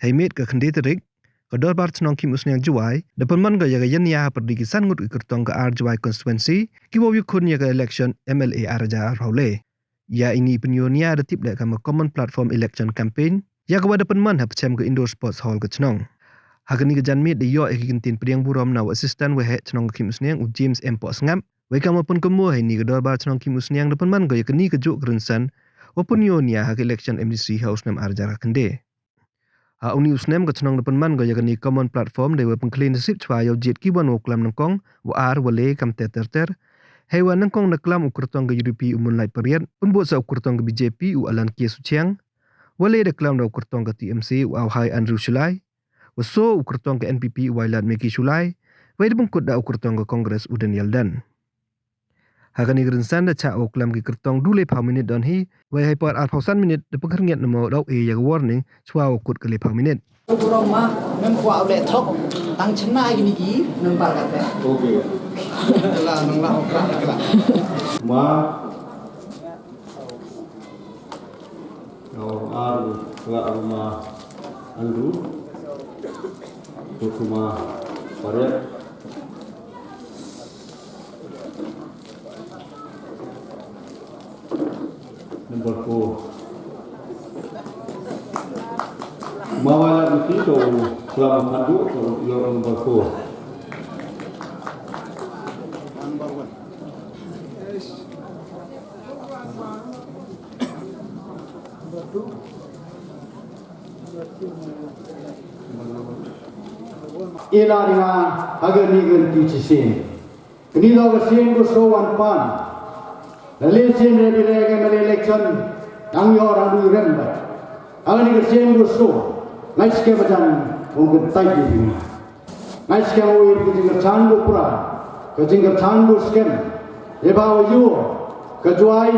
Haimit ke kendeterik, kedor bar tnong kim usnyang juai, depan man ga yaga yanya perdi kisan ngut kertong ke RJY constituency, kibo yukun yaga election MLA arja raule. Ya ini penyonia ada tip kama common platform election campaign, ya kepada depan man hap cem ke indoor sports hall ke tnong. Hagani ke janmit de yo ekikintin priang buram na assistant we het tnong kim usnyang u James M. Posngam, we kama pun kemu hai ni kedor bar tnong kim usnyang depan man ga yakni ke juk grensan, wapun yonia hak election MDC house nam arja kende. Ha uni usnem ke tnong depan man ga yakni common platform de we pengklin sip chwa yo jet kiban oklam nangkong wa ar wale kam terter hewan nangkong naklam ukurtong ke UDP umun lai periat pun sa ukurtong ke BJP u alan kia suciang wale de klam da ukurtong ke TMC u awhai Andrew Shulai waso ukurtong ke NPP u wailat Meki Shulai wai de bengkut da ukurtong ke Kongres u Daniel Dan. Hakani grensan da cha oklam ki kertong dule pa minit don hi wai hai par 1,000 minit de pengerniat namo dau ya warning chwa okut ke le pa minit. Roma mem kwa le thok tang chna gini ki nang par ka te. Okey. La nang la okra la. Ma. No ar la rumah Andrew. Rumah Paret. Number 4. Mawala mesti tu selama pandu your number 4. Ila dengan agar ni ganti cisin. Kini dah bersin tu sowan pan. Lalu sin ready lagi mele election. Yang yo orang dulu rembat. Agar ni bersin tu so. Ngai sikit macam orang tai di. Ngai sikit orang itu tinggal candu pura. Ketinggal candu skem. Lepas yo kejuai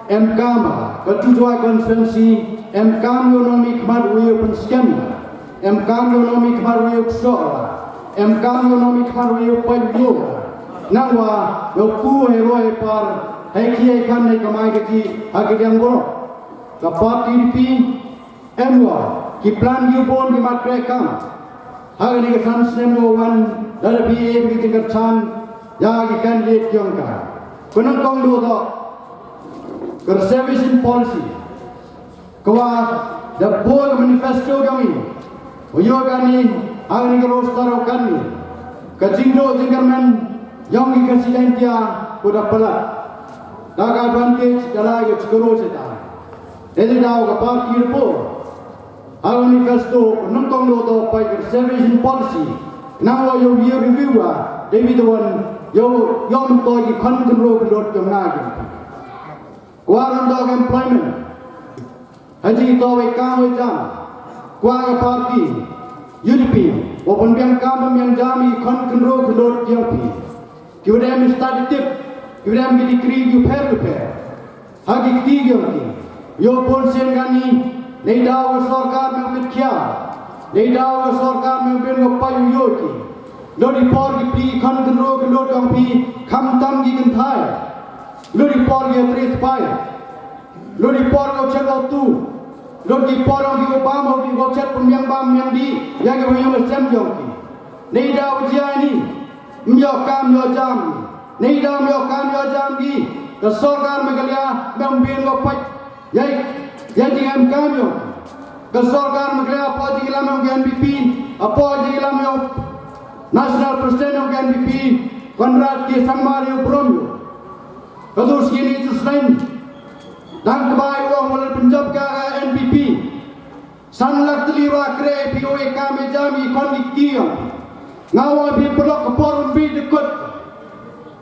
MK ma. Kejuai konferensi MK ekonomi kemar yo pun skem. MK ekonomi kemar yo soal. MK ekonomi kemar yo payyo. Nangwa yo ku hero par heki kan ne kamai ki agi yang boro. Kapat TDP MW ki plan yu bon ki matre kam. Hagi ni kan snem wan dari PA ki tingkat chan ya ki kan liet kyong ka. Kunang kong do do conservation policy. Kawa the board manifesto kami. Uyo kami hagi ni roster kami. Kajindo tingkarman yang ki kasih dia kuda pelat. Daga advantage dalam yo cikoro seta. Jadi dah kapat kirpo. Hagi manifesto nungkong do do pai conservation policy. Now yo review David one yo yom to ki control dot jam nagi. Kuaran dog employment. Haji to we kam we jam. Kuara parti UDP. Wapun biang kam biang jami control dot jam. Kiudem study tip. Kiudem di kri you pair to pair. Hagi tiga ki. Yo polsen gani. Nei daw sarkar mein bitkia. Nei daw sarkar mein ben ko payu yo ki. Lodi por ki pri control dot jam pi kham tam ki kan thai. Lodi por ki trit pai. Lodi por ko chego tu. Lodi por ki Obama ki ko chat pun yang bam yang di. Yang ko yo sem jong ki. Nei daw jia ni. Myo kam yo jam. Nei daw myo kam yo jam ki. Ke sarkar megalia bang ben ko pai. Yai jam kam yo. Ke sarkar megalia po di lam yo NPP. Apo di lam yo National President of NPP. Konrad ki Sangmar yo Brom yo. Kadus kini tu selain. Dan kebai uang oleh Punjab ke NPP. Sanlak teliwa kre POA kami jami kondik yo. Ngawal bi pelok keporum bi dekut.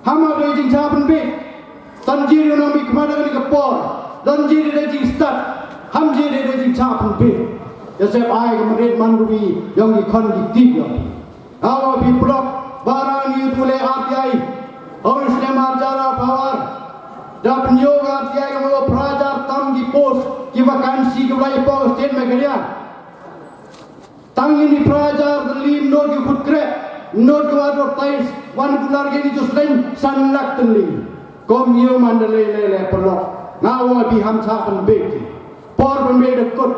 Hama rejing jaban bi. Tanjir ekonomi kemana ni kepor. Tanjir rejing start. Hamjir rejing jaban bi. Yasep ai kemudian mandubi yang di kondik yo. Ngawal bi pelok barang ni tule RTI. Orang Islam jara power. Dan yoga RTI yang mau pelajar tam di pos di vakansi ke wilayah pos state megalia. Tang ini pelajar terlim no di kutkre no di advertise wan kular gini justlain sanlak terlim. Kom yo mandale lele pelok. Ngawal bi hamsa penbeki. Por penbeki dekut.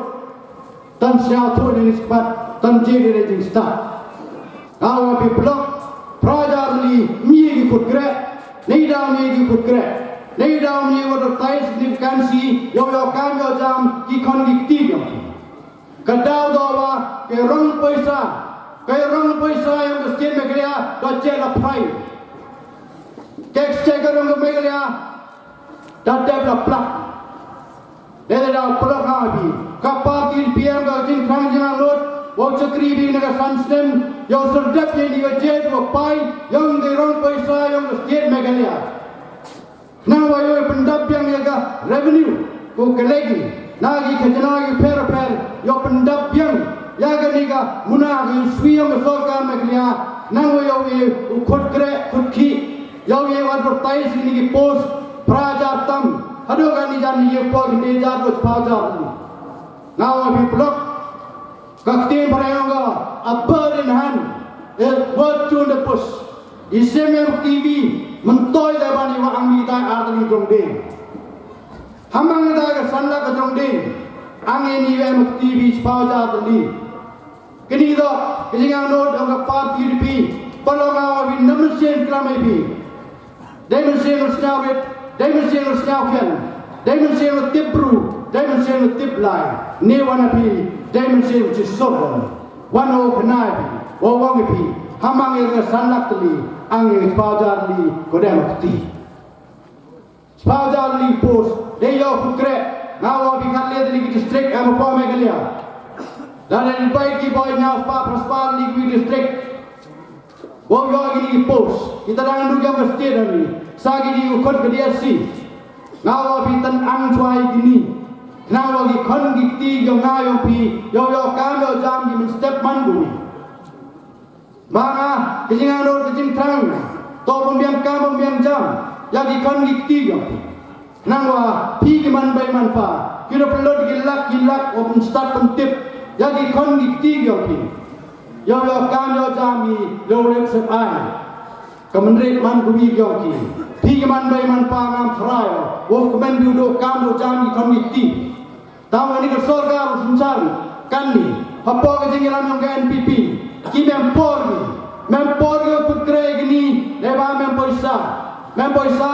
tan siao tu ni sepat tan jadi rejing start kalau api blok praja li mi ikut gerak nei dah mi ikut gerak nei dah mi water tai signifikansi yo kan yo jam ki kon ki tiga kadau dawa ke rong paisa yang mesti megelia do jela prai keks checker rong megelia da develop plak Dede dah pelak nabi. Kapal kiri PM kau jin krang jina lot. Wau cakri bi naga sansnem. Yang serdap yang digajet wau pai. Yang dirong paisa yang state Meghalaya. Nang wayo pendap yang yaga revenue. Ko kelegi. Nagi khajana ki per. Yo pendap yang yaga niga munagi swiyam sorkar Meghalaya. Nang wayo khut kre khut ki. Yo ye advertise ni ki post prajatam. Aduh kan ni jangan ye pog ni jatuh sepajar ni. Now api blok kakti perayanga a bird in hand, a word to the push. Iseme TV mentoy debani wa angmi tai artani jongde. Hamang dai ka sanla ka jongde. Angin ni we TV sepajar ni. Kini do kijingang note ang party UDP. Palonga wa namusen klame Demonstration snawit. Demonstration snawken. Demonstration tipru. Demonstration tiplai. Ni wanapi. Demonstration chisobon. Wano kenai. Wawangipi. Hamang yang sanlak teli. Angin sepajar li kodemati. Sepajar li pos. Deyo fukre. Ngawa bikatli teli ki district amapa Meghalaya. Dan baik ki boy ngaw pa praspal li ki district. Wong yo gini pos. Kita dangan duga mesti ni. Sagi di ukot ke dia si. Ngawa bitan ang cuai gini. Ngawa di kon giti yo ngayo pi. Yo kan yo jam di men step mandu. Mana kijing ando kijing terang. To pembiang kam pembiang jam. Ya di kon giti yo. Ngawa pi ke man bai man pa. Kira perlu gilak open start pentip. Ya di kon giti yo pi. Yo kan yo jam di yo lek sep ai. Kementerian man kubi yoki. Pigeman bay man pangam frayo. Wo kemen biudo kamu jami komiti. Tahu ini kesorga usunsan kani. Apa kejengiran yang ke NPP. Ki memporgi putre gini. Leba mempoisa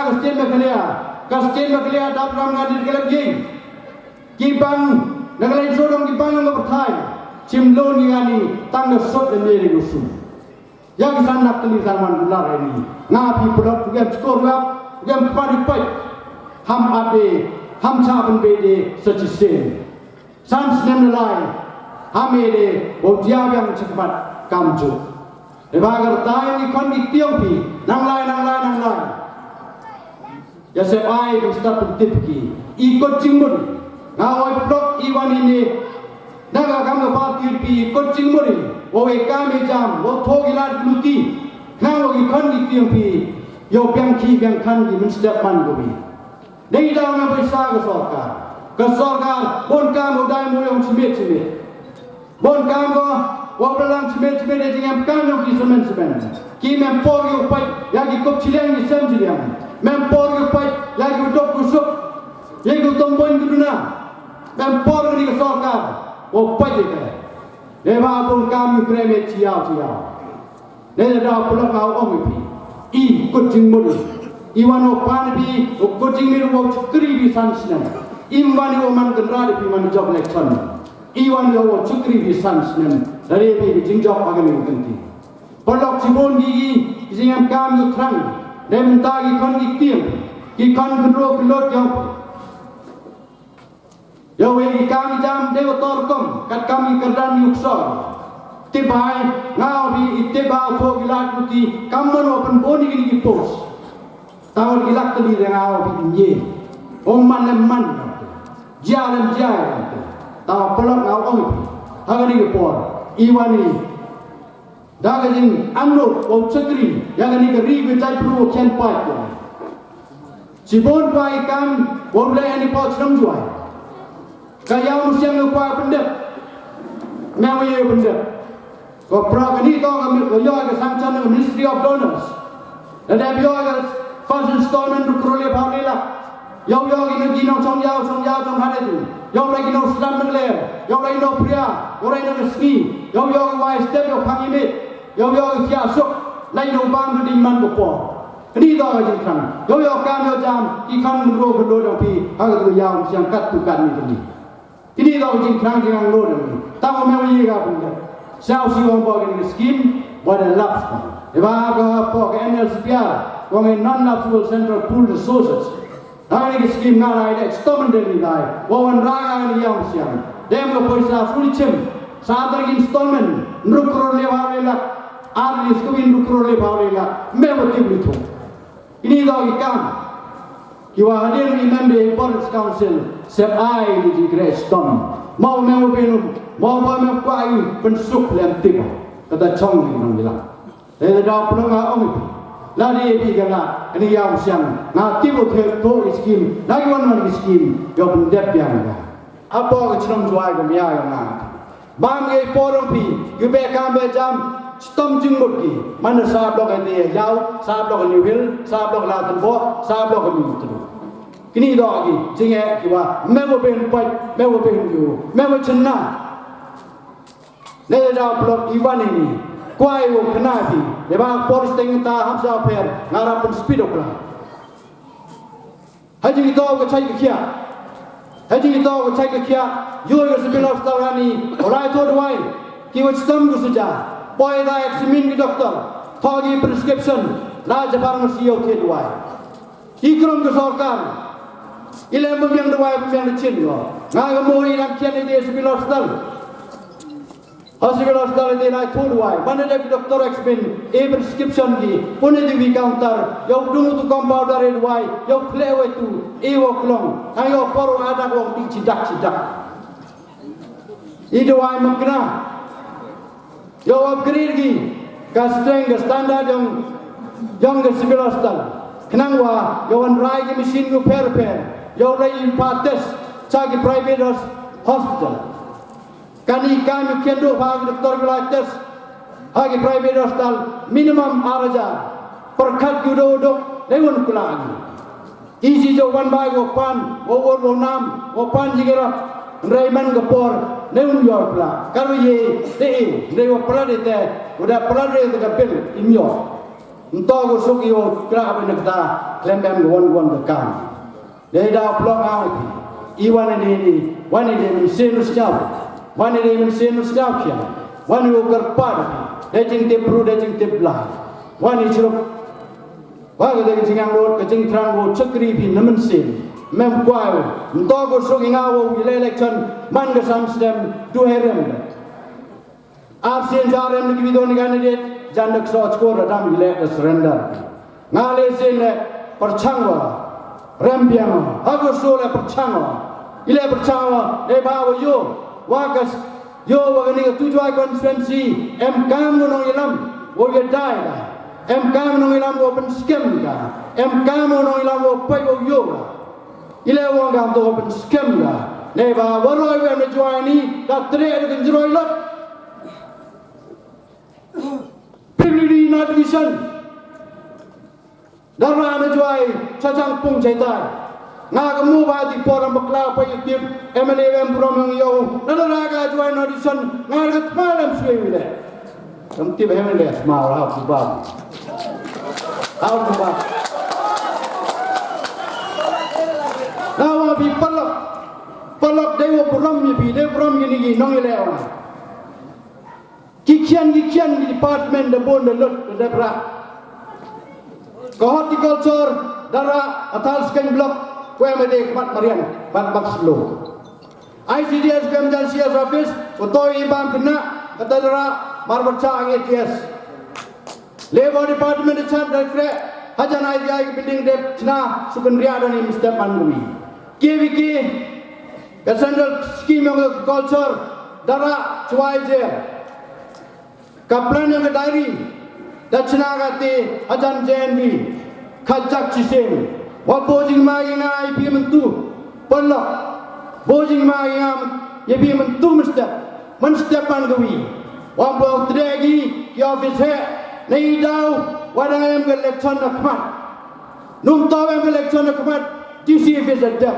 kastin Meghalaya dap ram ngadir kelab jing. Ki bang nagalain sodong ki bang yang berthai. Cimlo ni ani tang sot le meri usun. Yang sanak teli zaman bular ini. Ngapi pelot gam skor gam padi pai. Ham abe ham chaban bede secisen. Sans nem lai. Hamede bodia yang cepat kamju. Lebagar tai ni kon di tiongpi. Nang lai. Ya sepai ustad petipki. Ikut cingmun. Ngawai pelot iwan ini. Naga kamu parti pi ikut cingmun. Wawe kami jam, wawe thogilat luti, nang wawe kan di tiangpi, yo biang kan di menstep man gobi. Nei dah na paisa ke sorkar, bon kamu dai mo yang cimit. Bon kamu wawe belang cimit de jengam kan yang ki semen. Ki mempor yo pai, ya ki kop cileng di sem cileng. Mempor yo pai, ya ki dok kusuk, ya ki tombon guduna. Mempor ni ke sorkar, wawe pai je. Leva pun kami kreme ciao. Neda dah pulang kau omipi. I kucing muda. Iwano panbi kucing miru wau cukri di sansnem. Imbani oman generali pi man job election. Iwan yo wau cukri di sansnem. Dari pi jing job agami ganti. Polok cibon gigi jingam kami terang. Demtagi kon iktiam. Ki kon kedro kelot yo. Yo we kami jam dewa torkom kat kami kerdan yuksor tibai ngau bi itibau to gilat puti kamon open boni gini pos tahun gilat tadi ngau bi nye man jalan tahu pelok ngau oi hari ni por iwani dagajing anut o cekri yang ni keri becai pro ken pai ko cibon pai kam boleh ni pot sem juai kaya manusia ngekuat pendek, memang pendek. Kau pernah ni kau ambil kau ke sanction dengan Ministry of Donors. Dan dia ke first installment untuk keroleh bawah Yau ini ginong song yau song hari tu. Yau lagi no Islam ngeleh. Yau lagi no pria. Yau lagi no ski. Yau wai step yau pangimit. Yau tiasuk. Lagi no bang tu diman bopor. Ini dah aja kan. Yau kam yau jam ikan bro dong pi. Agak tu yau siang kat tu kat ni tu. Ini dah aja kan jangan lo ni. Tahu mau ye ka pun. Siapa sih orang bawa ni skim? Buat laps kan. Eba ka po ka NLC pia. Orang non-lapsable central pool resources. Hari ini skim ngarai dek stomen dari dai. Wawan raga ni yang siang. Dem ko poisa fulicem. Saat lagi installment. Nukro lewa lela. Arli skuin nukro lewa lela. Mewa tiblitu. Ini dah ikan. Kiwa hadir ni member Board Council. Sep ai ni jigre stom. Mau mewa benum. Mau mewa kuai pensuk lem tiba. Kata chong ni nong bilang. Saya dah pulang ngah om. Lari ebi gala ini yang siang ngati buat to skim lagi mana skim yang pendep yang apa kecilum jual ke biaya yang bang ye porong pi gube kambe jam stom jingmut ki mana sahab log ini jauh sahab log New Hill sahab log Latan Bo sahab log Mintu kini dah lagi jinge kiwa memo ben pai memo ben you memo cina lele dah blok Iwan ini kuai wo kenapi leba polis tengta hamsa per ngarap pun speed okla haji kita ke cai ke kia haji kita ke cai ke kia yo yo sebelah tawani orai to dwai ki wo stam gu suja poi da examine ki doktor thogi prescription raja pharmacy yo ke dwai ikrom ke sarkar ile membiang dwai membiang chin yo ngaga mori nak kian ide sebelah hospital hospital ini naik turun, mana lagi doktor examine, prescription ki, punya di counter, yang dulu tu compounder itu, yang play itu, klong, ayo paru ada orang di cidak. Itu makna, yang upgrade ki, standar yang ke civil hospital, kenang yang rai ki mesin ku per, yang lagi pates, cagi private hospital. Kami kendo bagi doktor bilates, bagi private hospital minimum araja perkat kudo lewat kulagi. Isi jawaban bagi opan, nam, opan jigera Rayman Gapor lewat York lah. Kalau ye lewat pelan itu, udah pelan itu kapil imyo. Untuk usuk yo kerap apa nak dah lembem wan bekam. Dia dah pelong awak. Iwan ini, wan ini mesin siapa? Wan ini mesin siapa? Wan itu kerpar. Daging tepru, daging teplah. Wan ini cukup. Wah kita kecing road, kecing terang road, cekri pi namen sin. Mem kuai. Untuk usuk ingawu wilayah election man kesam sedem 2 herem. Absen jarem ni kibidon ni kandidat jandak soal skor radam wilayah surrender. Ngale sin percangwa, rembiang. Aku sole percangwa. Ile percangwa, bawa yo. Wagas yo wagani tujuan konferensi MKM nong ilam wo ye dai da MKM nong ilam wo pen scam da MKM nong ilam wo pai wo yo da ile wo ngam to pen scam da ne ba waroi we me join ni da tre de njroi lot pilih na division da ra me join chachang pung chai dai Nak kamu bagi poram bakla apa yang tim MLM program yang yo, nada raga join audition, nak malam suai bila. Kamu tim MLM mau lah kubah, kubah. Nawa bi palak dewa program ni bi dewa program ni nong elewa. Kikian di department de bon de lot de bra. Horticulture dara atas scan block. Kue mede kemat Marian, bat slow. ICDS Kementerian Office, utoi ibam kena kata dera marberca ATS. Labor Department di chat dan kre hajan IDI building dep cina sukendria dan ini step manui. KVK Central Scheme of Culture dara cuai je. Kaplan yang diary dan cina kati hajan JNB kajak cisem. Wah bojing magi ngai pi mentu, pelak. Bojing magi ngam, ye pi mentu mesti pangawi. Wah bau teragi, ki office he, nei dau, wadang em ke election nakmat. Num tahu em ke election nakmat, DC office ada.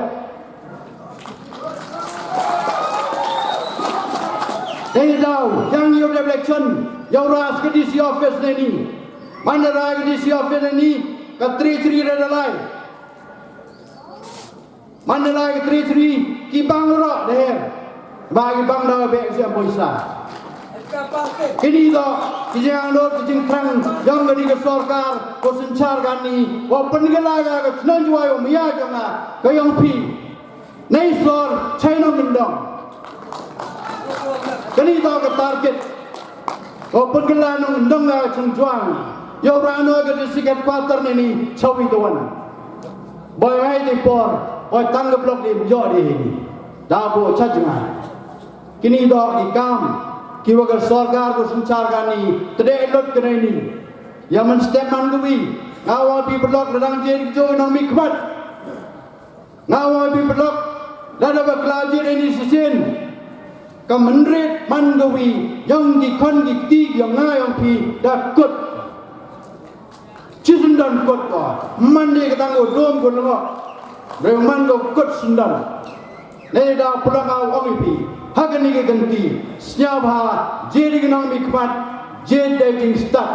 Ini tahu yang you election yang ras ke DC office ni. Mana rai ke DC office ni ke 3 ada lain. Mana rai ke 3 ki bang ro deh. Bagi bang dah beg siap poisa. Ini dah kijang lot kijang terang yang beri ke sorkar ko sencar gani ko penggelaga ke nanjuai o miya janga ke yang pi nei sor China mendong kini dah ke target ko penggelaga mendong ga chungjuang yo rano ke disikat quarter ni chawi doan boy mai di por boy tangga blok di jo di dabo chajnga kini dah ikam kiwa ke sorgar ko sencar gani tede lot kene ni yang menstep mangui ngawal pi blok redang je jo nang mikmat ngawal pi blok dada ba klaji ini sisin ka menret mangui yang di kon di ti yang ngayong pi da kot cisundan kot ko mandi ka tang dom ko lo re man ko kot sundan ne da pulang aw pi Hagan ni ganti, siapa jadi kenang mikmat, jadi jing start,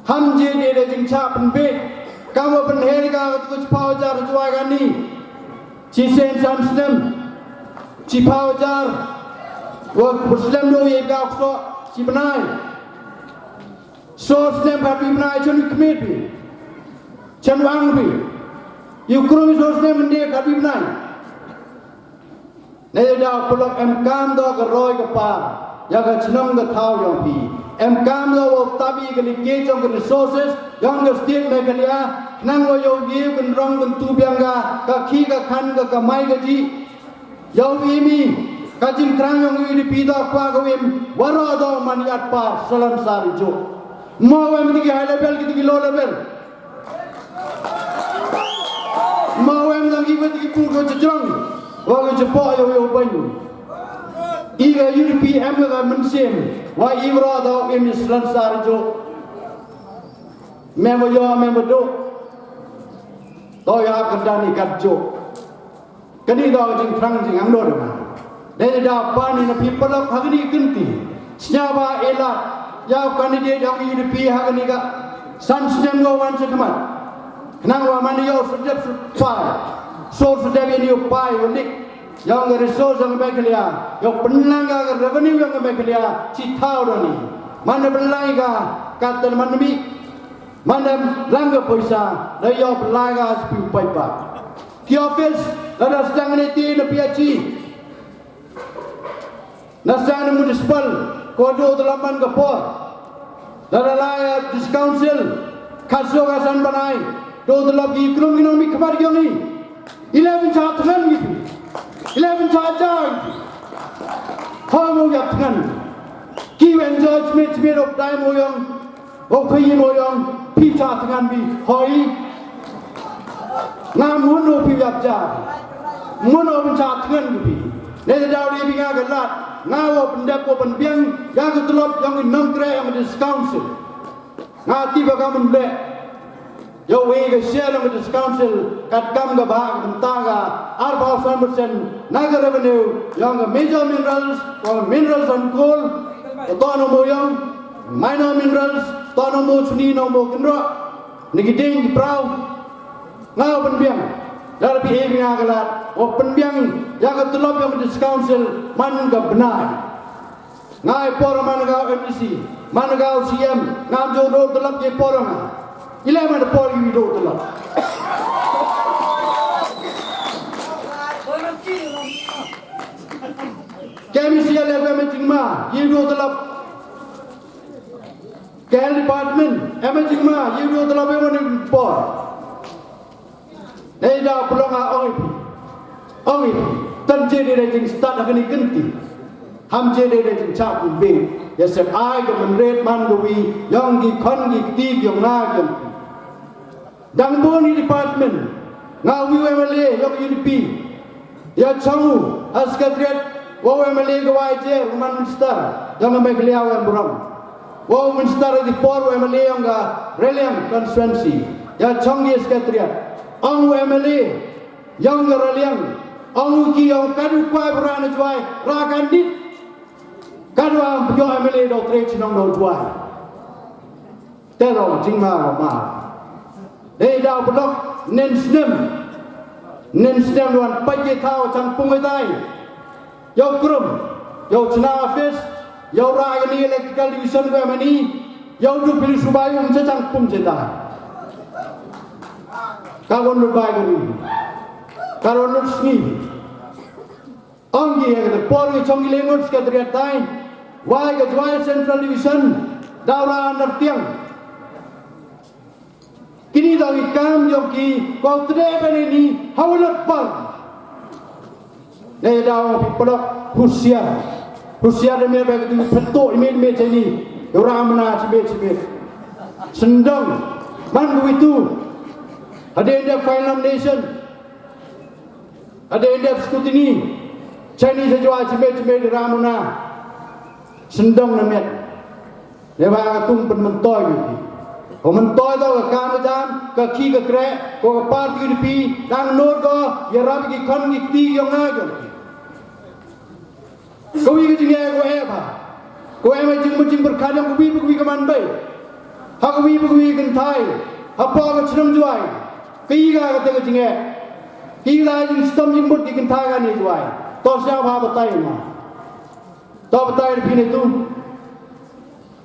ham jadi jing capen bet, kamu penherga kuch paujar juagan ni, cisen samsnem, cipaujar, wak muslim do ye gak so cipenai, so snem tapi penai cun kemit bi, cun wang bi, yukrum so snem dia tapi penai. Nên đã pulang emkam do cái roi cái pa, ya cái chinong cái thao yang pi, emkam do tabi cái lịch trong cái resources, yang cái state này cái lia, nang lo yo give cái rong cái tu biang cái khi cái khan cái mai cái gì, yo imi, cái jing trang yang ini pi do qua cái em, waro do maniat pa, salam sari jo, mau em cái high level cái low level, mau em lagi cái pun cái jong. Wang cepat yo banyu. Iga UDP ga mensem. Wa ibra da em Islam sarjo. Member yo member do. To ya kendani katjo. Kani da jing frang jing amdo da. Dene da pani na people of hagni kinti. Siapa elat ya candidate yang UDP hagni ga sansem go wan sekamat. Kenang wa mani yo sedap sepai. Source dari ini upaya unik yang resource yang baik dia, yang penangga revenue yang baik dia, citau doni. Mana belanga kata mana mi, mana langga poisa, layo belanga sepi upaya. Ki office ada sedang neti na piaci, nasana municipal kodo delapan kapor, ada laya discouncil, kaso kasan banai, do delagi ekonomi kemar gioni. 11 chart ngan gitu 11 chart jang hamu yak ngan kiwen judgment made of time moyong okhi moyong pi chart ngan bi hoi ngam hono pi yak ja mono bin chart ngan bi ne daw ri bi nga ga lat ngawo pendap ko penbiang ya ga telop yang nom kre yang discount nga ti ba ga mun le yo we ga share ng this council kat kam ga bhag mentaga 4% naga revenue yang major minerals or minerals and coal tono mo yang minor minerals tono mo chuni no mo kendro nigiding prau ngau penbiang dar pi he nga galat o penbiang yang ga tulop yang this council man ga benai ngai por man ga MDC man ga CM ngam jo do tulop ye por nga 11 por you do tulop kami siya level meeting ma you do tulop kel department emerging ma you do tulop one por nei da pulonga oi tan je de jing start agani kenti ham je de jing chap be ya se ai ga man red man go wi yong gi khon gi ti yong na gi dang boni department nga wi MLA yong UDP ya chamu askatret wo MLA go wai je man star dang me kliaw en buram wo man star di por MLA yong ga reliant constituency ya chong gi askatret ang MLA yang geraliang anguki yang kadu kuai berana juai rakan dit kadu am pyo MLA do tre chinong do juai terong jingma ma da blok nen snem luan paje thao chang pungai dai yau krum yau chna office yau ragani electrical division ko mani yau du pili subayum chang pum jeda kagon lu bai gari karon lu sni anggi ya por ki chong lengon ska triat tai wai ga jual central division daura anar tiang kini dah ikam joki kau terdepan ini haulat par. Nih dah pelak Rusia demi begitu petok email ini orang mana cibet sendang man itu ada yang final nation ada yang skutini Chinese jual cibet ramuna sendang namanya lepas tung penmentoy gitu. Mentoi tau ka jam ka ki ka kre ko par ki pi dang nor ko ya rab ki kon ki ti yo nga jo ko wi ki nge ko e ba ko e ma jing ber khadam ko wi ka man bai ha ko wi kan thai ha pa ka chram juai ki ga ka te ki nge ki la jing stom jing bur ki kan thai ga ni juai to sya ba batai na to batai pi ne tu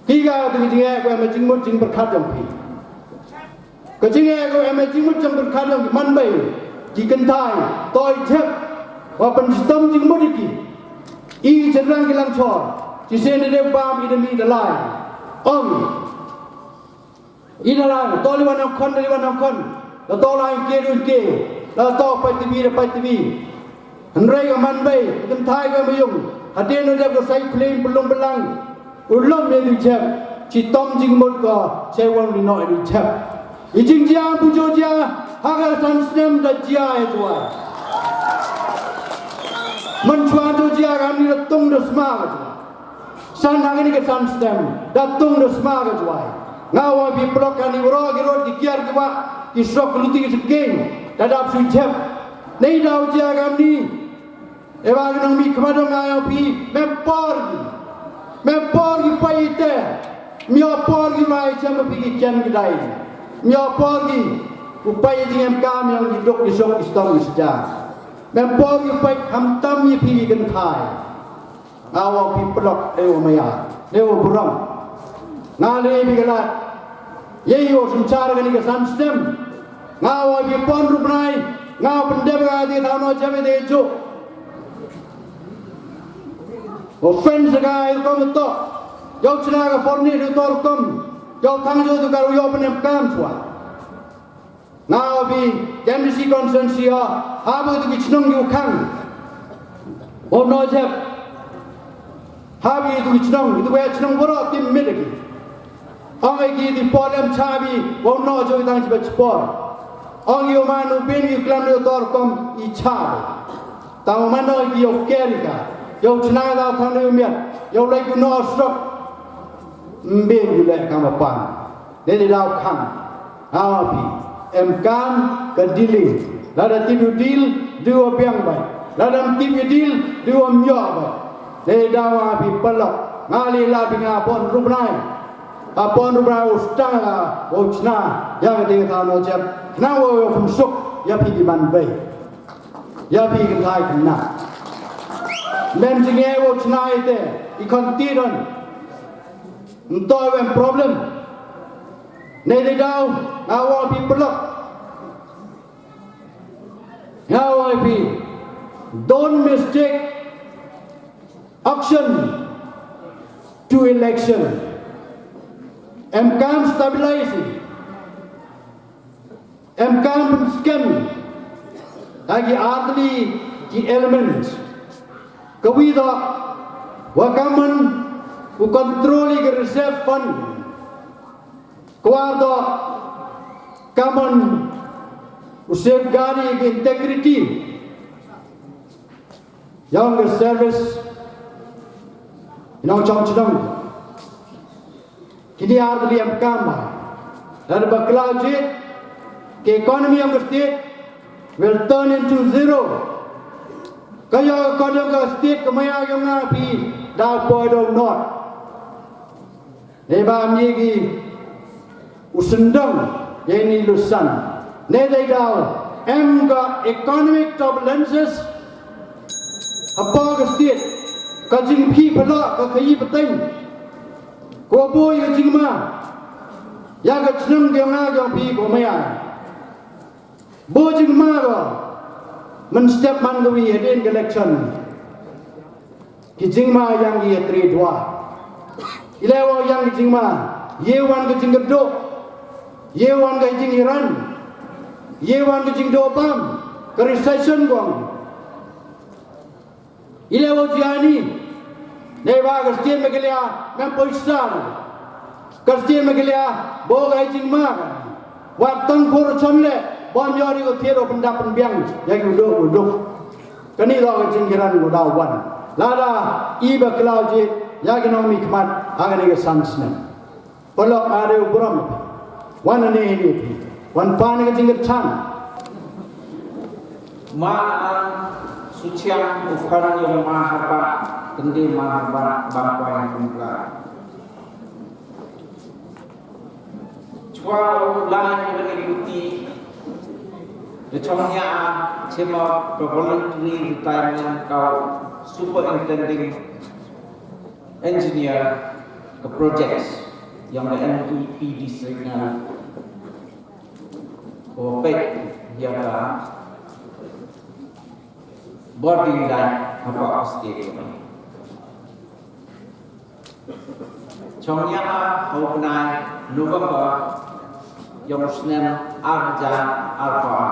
Tiga tu jingai ko ame jingmut jing berkhadam pi. Ko jingai ko ame jingmut jing berkhadam ki man bai ki kentai toy thep wa pan stom jingmut ki. I cherang ki lang chor. Ki sen de bam i de mi de lai. I de lai to li wan kon de li wan kon. La to lai ke ru ke. La to pa TV. Henrai ko man bai kentai ko me yung. Haden de ko sai claim belum belang. Ulom ni dicap, citom jing mut ko, cewang di noi dicap. Ijing jia bujo jia, hagal sansnem da jia itu ay. Mencuan tu jia kami datung da smag itu. San hangin ke sansnem, datung da smag itu ay. Ngawa bi blok kani uro giro dikiar kiwa, kisok luti kisegeng, dadap sujep. Nei dau jia kami, ewa nang mi kemadong ngayo pi mempor. Mempor ki paite mio por ki mai cham pi ki chen ki dai mio por ki upai jing kam yang hidup di sok istom saja mempor ki pai ham tam yi pi kan thai awa pi plok ewo maya ewo buram ngale bi galat ye yo sanchar gani ka samstem ngawa bi pon rupnai ngaw pendem ga di thano chame de jo offense ga il kom to yo chna ga forni ru tor kom yo thang jo du garu yo penem kam chwa now bi demsi consensus ha bu du chnong yu khang o no jep ha bi du chnong du we chnong boro tim medagi ai gi di polem chabi o no jo dang chi bachpor ong yo manu ben yu klam ru tor kom i cha ta mano gi yo kerika yo chna da thang ne miat yo lai ku no strok mbe yu le kam pa de de dau khang ha pi em kam ka dealing la da ti deal du opiang bai la da ti deal du om yo bai de dau ha pi palok ngali la bi nga pon ru nai a pon ru bra ustang la o chna ya ga de tha no chep na wo yo phum suk ya pi di man bai ya pi kan thai kan na men jinge wo chna ite I kontiron nto wen problem nei de dau awo pi blok awo pi don't mistake action to election MKM stabilizing MKM scam lagi adli ki elements kawida wakaman u kontroli ke reserve fund kawada kaman u safeguard ke integrity yang ke service inau chong kini adli MKM dan bakla je ke economy yang state will turn into zero. Kaya kadang ka state kemaya yang ngapi dah boy dong not. Neba migi usendang yang ini lusan. Nedai dah ka economic turbulences. Apa ka state kajing pi pala ka kayi peteng. Ko boy kajing ma. Ya ka senang yang ngajang pi kemaya. Bojing ma ka. Men-step man gawi hadin election kijingma yang ye 3-2 ilawa yang kijingma yewan kijing gedok yewan kijing Iran yewan kijing dopam ke recession gong ilawa jiani neba kastien megelia mempoisan kastien megelia boga kijingma watang por chonle bom yori ko tiero pendapan biang yang uduk kani lo jingkiran ko dawan lada iba klauji ya ekonomi kmat agane ke sansna polok are ubram wan ne ni wan pan ke jingir chan ma suciang ukar yang mahaba kendi mahaba bangpa yang kumla chua ulang yang ikuti the chongnya cema voluntary retirement kau superintending engineer ke projects yang the NEP district-nya Kopek yang boarding line apa state chongnya hopnai November yang Muslim arja alfa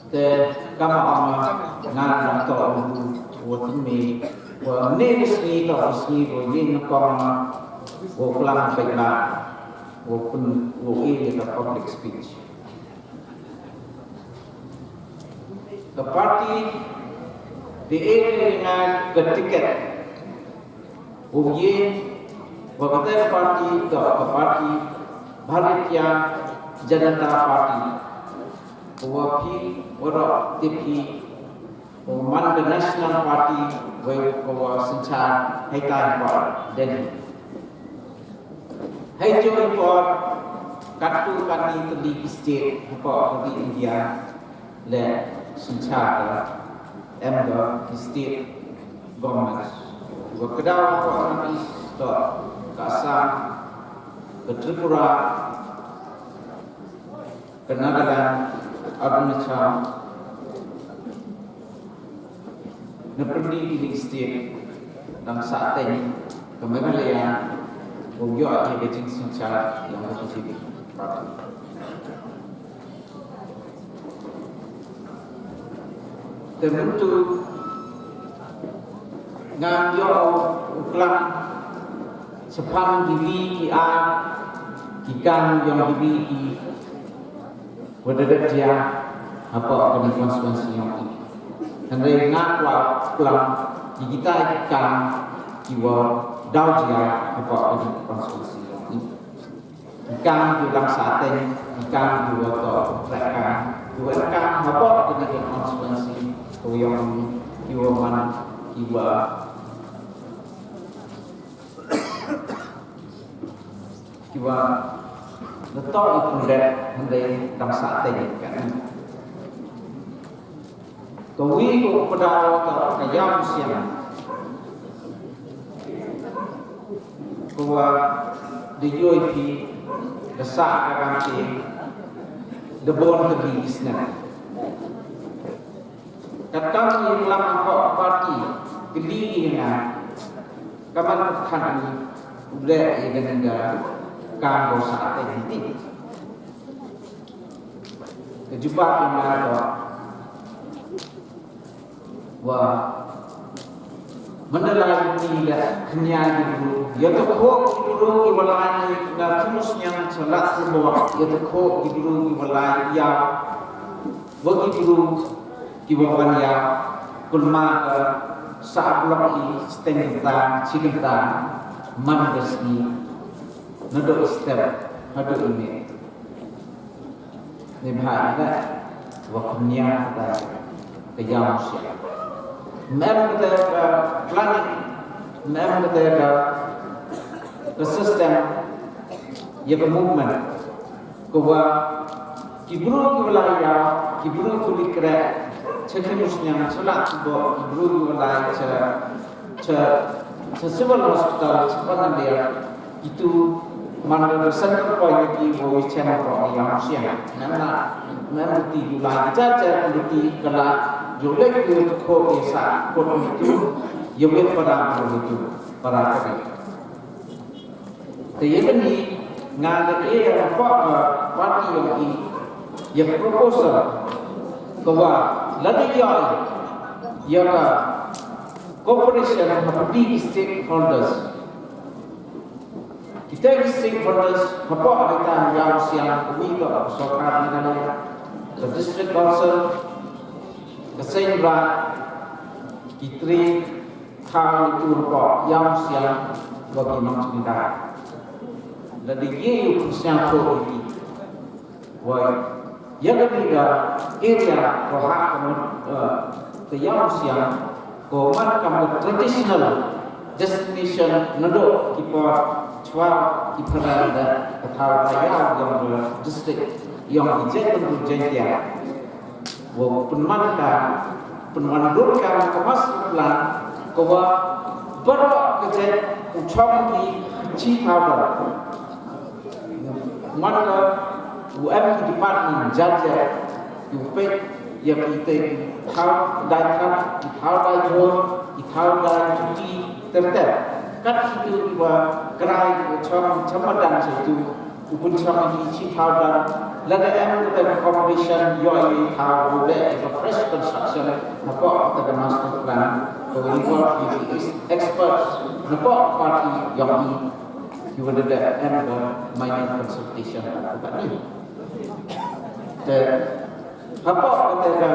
te kama ama ngan to wo mi wo ne ni to si wo yin ko ma wo klang pe ba wo pun wo in the public speech the party the dengan ke tiket wo yin Waktu parti ke parti Bharatiya Janata Party, wapi orang TV, man the National Party, wawa sencar haitan par Delhi. Hai jo impor kartu parti di state apa di India le sencar ember state government. Waktu orang is ke Assam, ke Tripura, ke Nagaland, Arunachal, Nepali di state, dan saat ini ke Meghalaya, Ugya di Beijing Sencar yang berfungsi parti. Tentu ngambil uklan sepam diri ia ikan yang diri i berdekat dia apa akan konsekuensi yang ini hendak ngakwa pulang kita ikan jiwa dau dia apa akan konsekuensi yang ini ikan dalam saat ini ikan jiwa to mereka jiwa ikan apa akan konsekuensi yang jiwa mana jiwa kiwa letak itu hendak dalam saat ini kan. Kawi ko pada kaya siang. Kawa di UIP desak akan si debon lagi isna. Kata yang lama kau parti kediri dengan kapan kan udah dengan kanggo saat ini kejubah yang ada wah mendelai nila kenyang dulu ya tu kok dulu ibalai na tumusnya salat semua ya tu kok dulu ibalai ya bagi dulu kiwawan ya kulma saat lagi setengah cikita mandas ni nado step hado ini ni bahaya dah waktunya kita kejam siapa. Memang kita planning, memang kita ke sistem, ya ke movement, kuwa kibru kiwalaya, kibru kulit kerja, cekimusnya celat kubo kibru kiwalaya civil hospital sepanjang dia itu mana center point di bawah channel pro yang siang, memang di bulan jajar di kala jolek itu kau esa kau itu yowet pada itu para kami. Tapi ini ngada yang parti yang proposal bahwa lagi ya cooperation of big stakeholders. Kita stakeholders apa kita yang siang kami sokar negara, the district council, the Sembra, Kitri, Kang itu yang siang bagi manusia. Jadi ye siang ko ini, wah, yang ketiga area rohak ke yang siang ko macam traditional destination nado kita cua kita ada tahu saya yang district yang dijaga berjanjian, wah penmandukan kemas plan kawa berok kerja ucap di Cipta mana UM department jaja UPEC yang kita tahu datang, tahu dajur, tahu cuti tertentu. Kan itu dua kerai camadan situ, upun sama di Cipta laga em kita corporation yang tahu boleh fresh construction, nampak kita master plan, kalau experts, nampak parti yang you will do and minor consultation about ini. Dan apa kata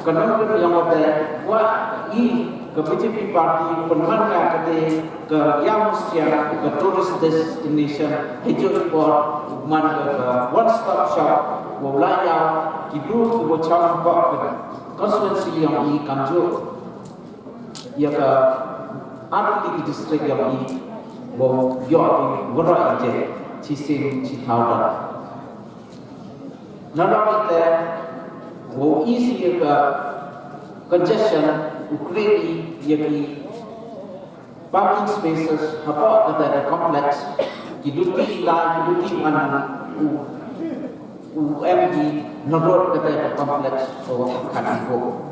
kenapa yang ada wah ke BJP parti penmana ke yang siap ke tourist destination hijau for man ke one stop shop wilayah kibru ke bocah ke konstituensi yang ini kanjo ya ke arti district yang ini wo yo wora je cisim citauda nada kita wo isi ka congestion ukredi yaki parking spaces apa kata complex kiduti mana UMD nodor kata complex o kaniko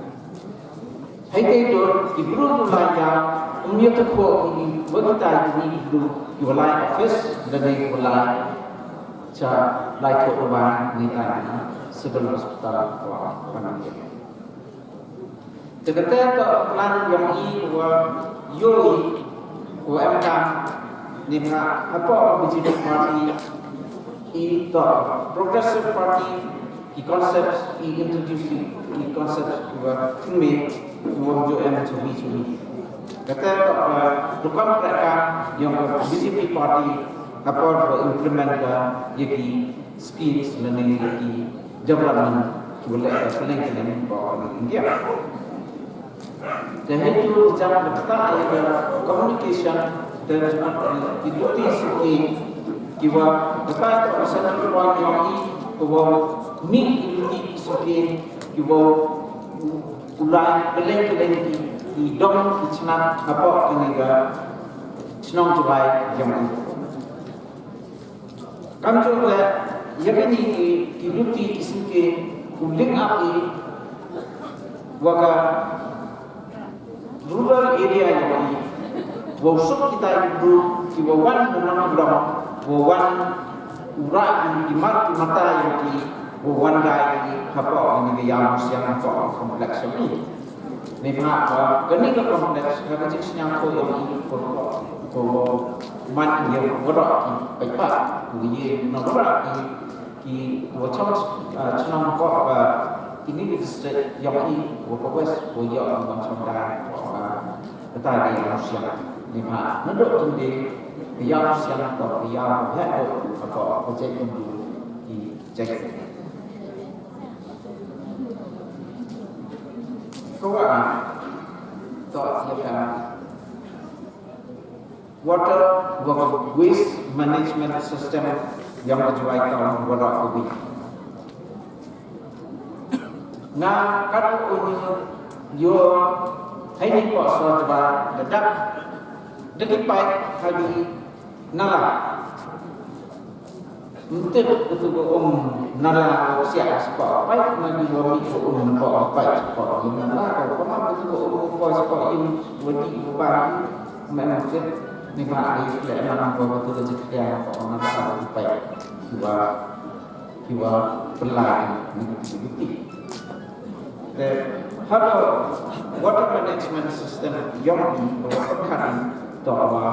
hai dor kibru laya umiyat ko ini bagita ini dulu jualan office dan jualan ca like urban ni tadi sebelum hospital panjang. Ketika ke plan yang ini yoi UMK ni apa BJP party itu progressive party di konsep introduce di konsep kami wujud cumi. Kata tukang mereka yang BJP party apa implement yaki schemes dan yaki development boleh selain India. Dan itu jangan kita communication dan dibutuhkan sikit kiwa kita central point yang ini kiwa meet dibutuhkan sikit kiwa ulai keleng di dom di cina apa keniga senang cubai yang ini. Kami coba yang ini diluti isinke uling api waka rural area yang ini. Wawsuk kita itu kiwawan menang berapa, wawan urai di mata yang di wawan dai apa ini yang apa kompleks ini. Memang kini ke kompleks kerja siang ko yang ini ko man yang berat baik kuyi nomor ki wacak senang ko ini district yang ini wapes boya macam dah tadi yang siang lima nunduk di yang siang atau yang head apa projek itu di cek Kawan, tak iakan water waste management system yang berjuaikan water ubi. Nga kalau yo hay ni ko so ba dadak dekipai hadi nala untuk nala siap sport baik nagi wami ko ko baik sport nala ko pama betul ko sport ini wadi ba memang ni ba ai le nang ko betul jekia ko nala baik kiwa pelai ni How water management system yang diperlukan bahwa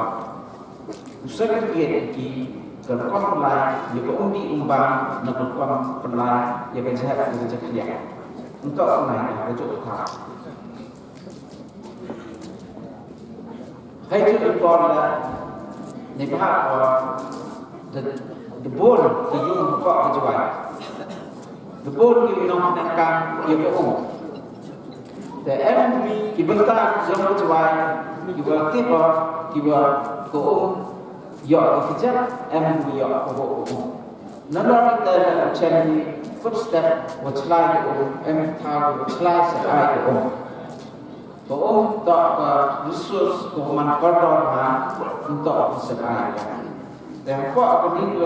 usaha ki terkomplai yang undi umbang nakukam pelai yang sehat rezeki untuk naik ke utara. Hai tu berkorla ni bahwa the board the yung kok kejuai the board yung nongkang yang the MV kibentar yang berjuai kiba tiba kiba ko ya kerja MV ya ko nalor kita cari first step which like MV which like saya ko tak resource ko man koridor untuk sesuai dan ko aku ni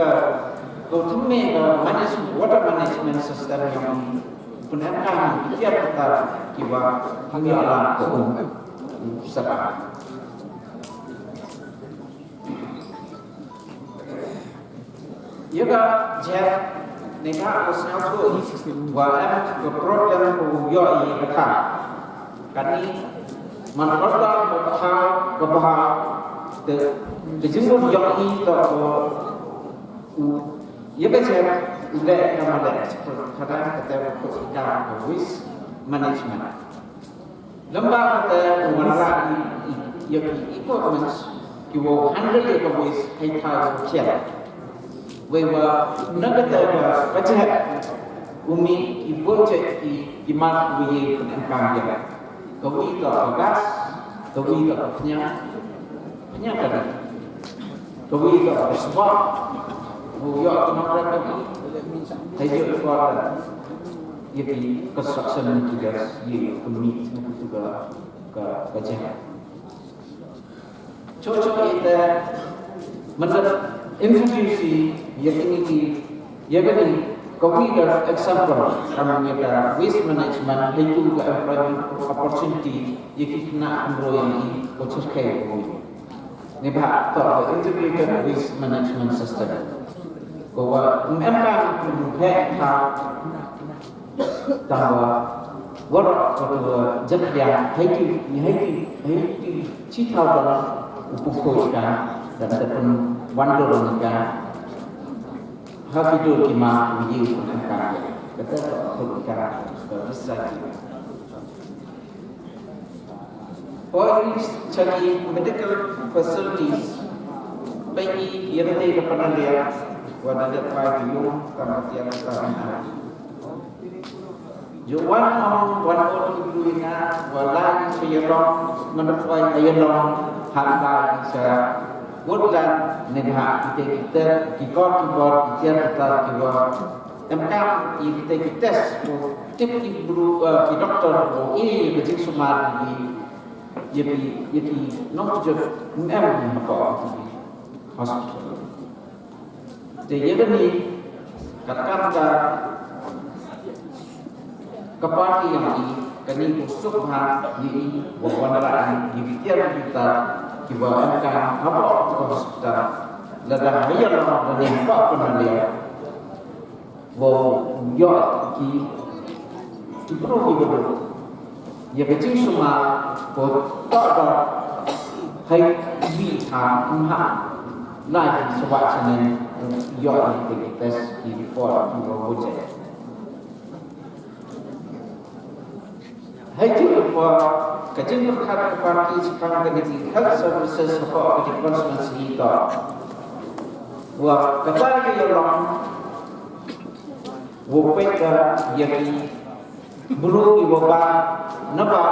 ko tumi management water management system yang penerapan tiap kata kiba kami alam ko sekarang. Juga jad negara Australia tu walau ke problem ko yo i kata kani manfaat ke bahar de jumlah yo i to juga jad udah nama kata kita waste management. Lembaga kata mengenai equipment kiwo handle the waste hai thai kiat. Wewa nagata baca umi ibu cek kimat wiye penekan dia. Kawi ke gas, kawi ke penyak kan. Kawi ke sebab buya kenapa lagi? Haji kuat. Jadi construction juga ye ekonomi juga ke baca. Cocok kita menurut introduksi yang ini kami dah example kami ada waste management itu ke employment opportunity yang kita nak ambil yang ini khusus kaya kami ni bah tak integrated waste management system bahwa mereka mempunyai bahwa warak atau jadian haiti cita dalam upukoikan dan terpun wonder kan hak itu kima wiji kan kata perkara besar polis cari medical facilities bagi yang ada kepada dia wadah dapat yung kamatian sekarang Juwan orang dunia walau seyerong mendapat ayerong harga saya bukan negara kita kikot kita MK kita tes tip ibu doktor ini kecil sumar jadi nokjur apa hospital jadi ini kata kepada yang ini kini busuk ini wawancara di pikiran kita kibakan apa hospital ladang hayal dan apa pun dia wo yo ki perlu hidup ya kecil semua bo tak ada hai bi tham lain sebab sini yo di tes di for di wujud hai tu apa kecil berkat kepada Jepang Community Health Services support di konstitusi itu. Wah, kata lagi orang, wupek yang buru ibu napa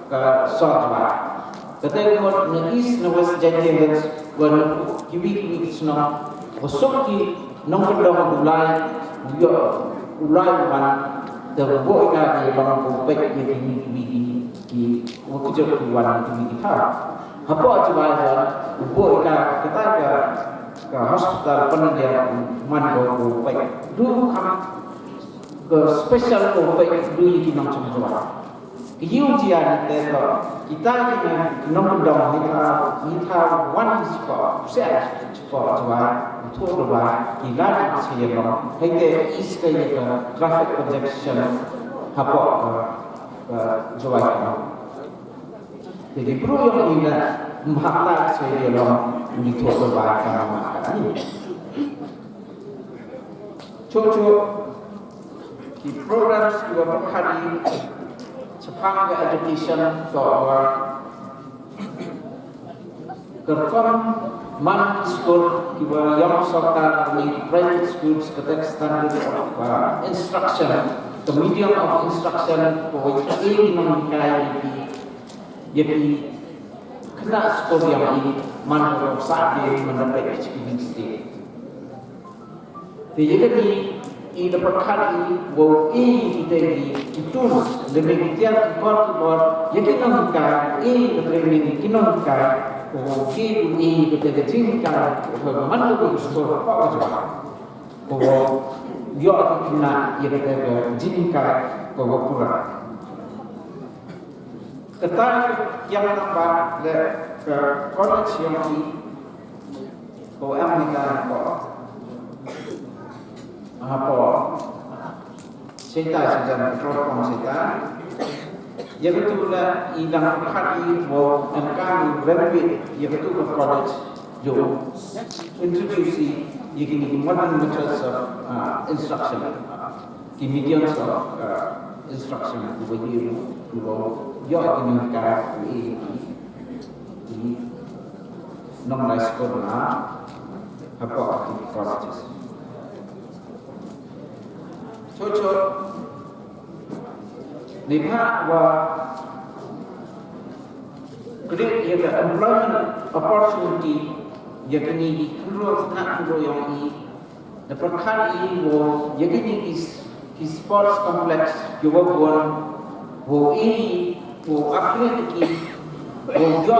ke Sojwa. Ketika mo east na west Jatian wan kiwi sno bosok ki nong kedong ulai wan the boy ka di bang ko pek ni ki waktu jo wan ki ta hapo ajwa boy ka kata ka hospital pendidikan man ko pek du kam ke special ko pek du ki nong chwa Kiu dia ni kita ni nong dong kita one spot set spot jua itu jua kita ni siapa hingga is kaya traffic congestion apa jua jadi perlu yang ini mahal saya orang itu jua kerana ini cucu di program juga berkali Sepang education for our kerfam man school kiwa yang sokar ni private schools ketek standard of instruction the medium of instruction for which ini mengkai jadi kena sekolah yang ini man saat dia mendapat experience dia jadi i dapat kali wo kita di itu lebih kita kuat jadi kita lebih kita wo kita kita mana tu sekolah apa saja wo dia kena kita jika wo pura kata yang nampak ke college yang ini wo Amerika apa cerita sejarah program cerita yang itu lah ilang hari wo engkau graduate yang itu ke college jo introduce ini modern methods of instruction the mediums of instruction with you your ini ka ini nomor sekolah apa di colleges Cucu, lihat bahwa great employment opportunity yang ini keluar nak keluar yang ini dapat kali bahwa yang ini is sports complex juga buat bahwa ini bahwa apa yang ini bahwa juga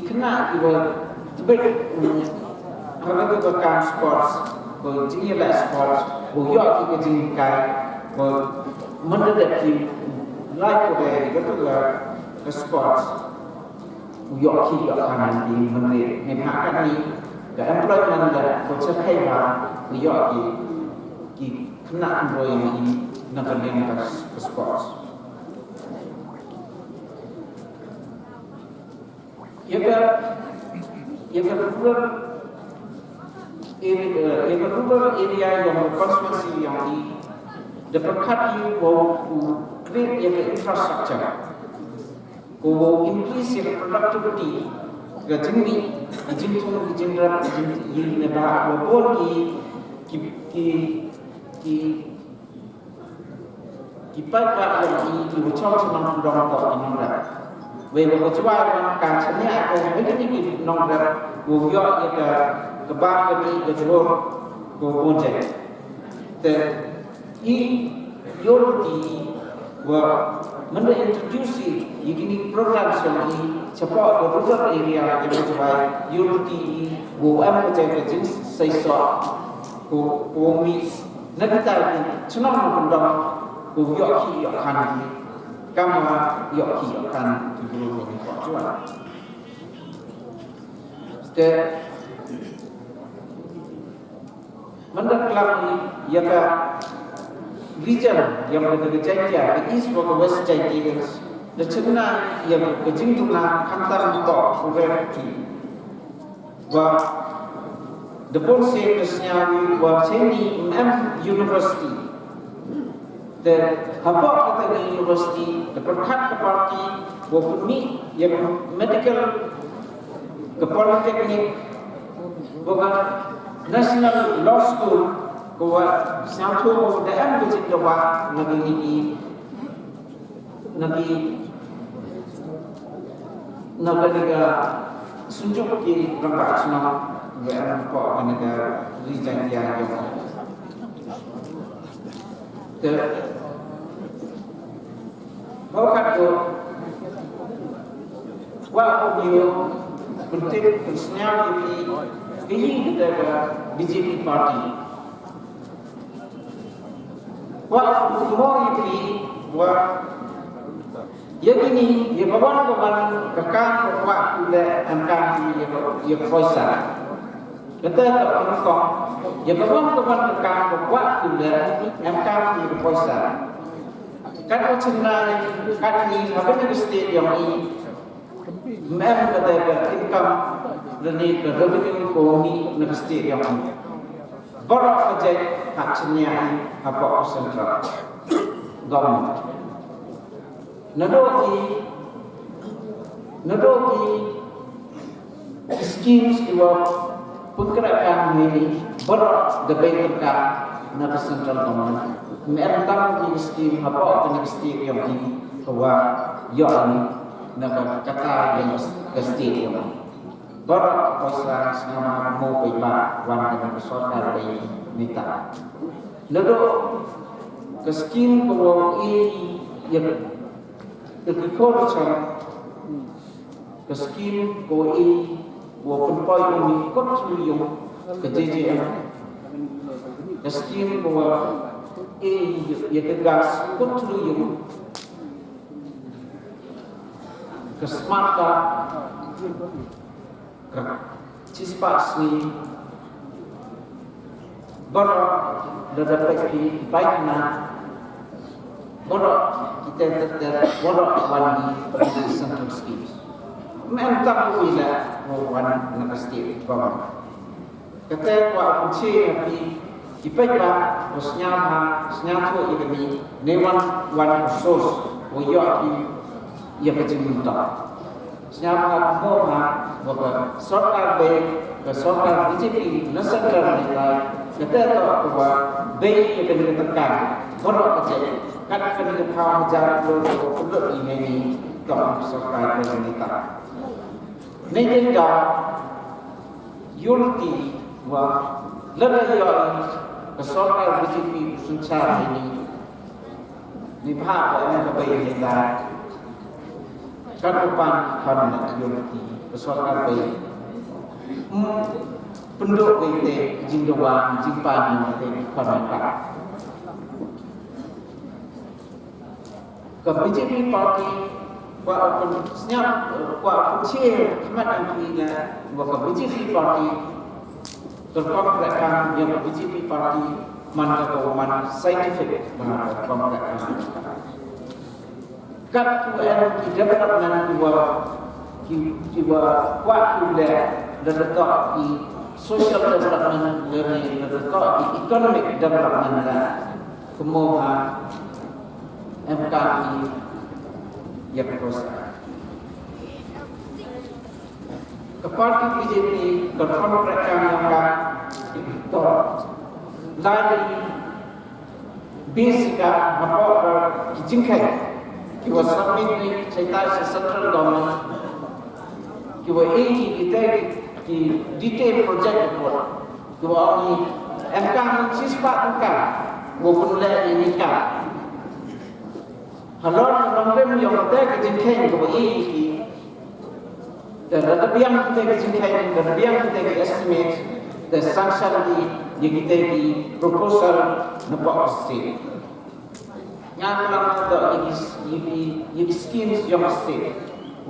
kena juga tebet kalau kita kan sports bahwa jenis lah sports Buyok kita jingkai, mendadak di live pada itu ke sports. Buyok kita akan di menit, memang ni, the employment dah bercapai lah. Buyok kita kena employ ini nak berlengkap ke sports. Ia rural area yang konstitusi yang di dapat create yang infrastructure, increase yang productivity, gajini, jintung, jinrat, ini bah, bol pada yang di ucap senang dorong kau ini dah. Walaupun cuaca kancanya aku begini nong dah, buyok ia kebab kami kejolor bonjek. Ter yorti wa mana introduce ini program ini cepat rural area yang berjaya yorti wa am kejaya jenis sesuatu ko mi nak kita senang mendang ko yoki akan kama yoki akan dulu ini kuat. Ter Mendak ni yang region yang berada Jaya, the east of the west Jaya, the China yang kecil tu nak kantar untuk kuberti. Wah, the polisi kesnya wah sini University. The apa kata university, the perkat ke parti, wah ni yang medical ke politeknik, bukan National Law School kuat satu dalam kecil doa negeri negara sunjuk di tempat senang dalam pok negara rijang yang bahkan tu waktu dia penting senyap ini kita BJP parti waktu semua ini wah yang ini dia kawan rekan waktu le angkat dia kuasa kita tak pernah dia kawan rekan waktu le angkat dia kuasa kan cenai kan ni apa ni state yang ini memang kata income dari revenue ekonomi negeri state yang ini baru saja hak cenai apa sentral government nadoki schemes dua pergerakan ini baru debatkan negeri central government merentang di scheme apa dengan state yang ini bahwa ya ini nak kata yang state yang baru pasal nama mau pemba wan dengan sorkar dari nita lalu ke scheme bahwa ini yang agriculture ke scheme bahwa ini walaupun poin ini kot yang ke JJM ke scheme bahwa ia tegas betul yang kesmata cispas ni baru dapat baiknya baru kita baru wani central schemes mentak bila wan nakasti bawa kata wa kunci api ipatlah senyapa ini newan wan khusus woyo ia berjumpa senyapa mohon bahwa sorkar sorkar BJP nasional nilai kita bahwa baik yang ditekan borok kecil kan kami kau jarak dulu ini tak sorkar pemerintah ini dah unity wah lerayai sorkar BJP suncar ini dibahas oleh pemerintah kapan karena unity sorkar BJP penduduk BJP jinggawan jimpan ini karena ke BJP parti walaupun senyap walaupun kecil kemat yang ke BJP parti terkomplekan yang BJP parti mana keuangan saintifik mana komplekan kat UN tidak benar jiwa waktu dan letak di social development dari letak di economic development kemudian MKI yang berkuasa ke parti BJP terkomplekan yang dari basic apa jingkai kiwa submit ni cerita central government kiwa ini kita di detail project report kiwa ni MK siswa MK walaupun ini kan halon nomor yang kita jingkai kiwa ini dan ada yang kita jingkai dan ada yang kita estimate the sanction di kita di proposal nampak state yang lama ada ini schemes yang state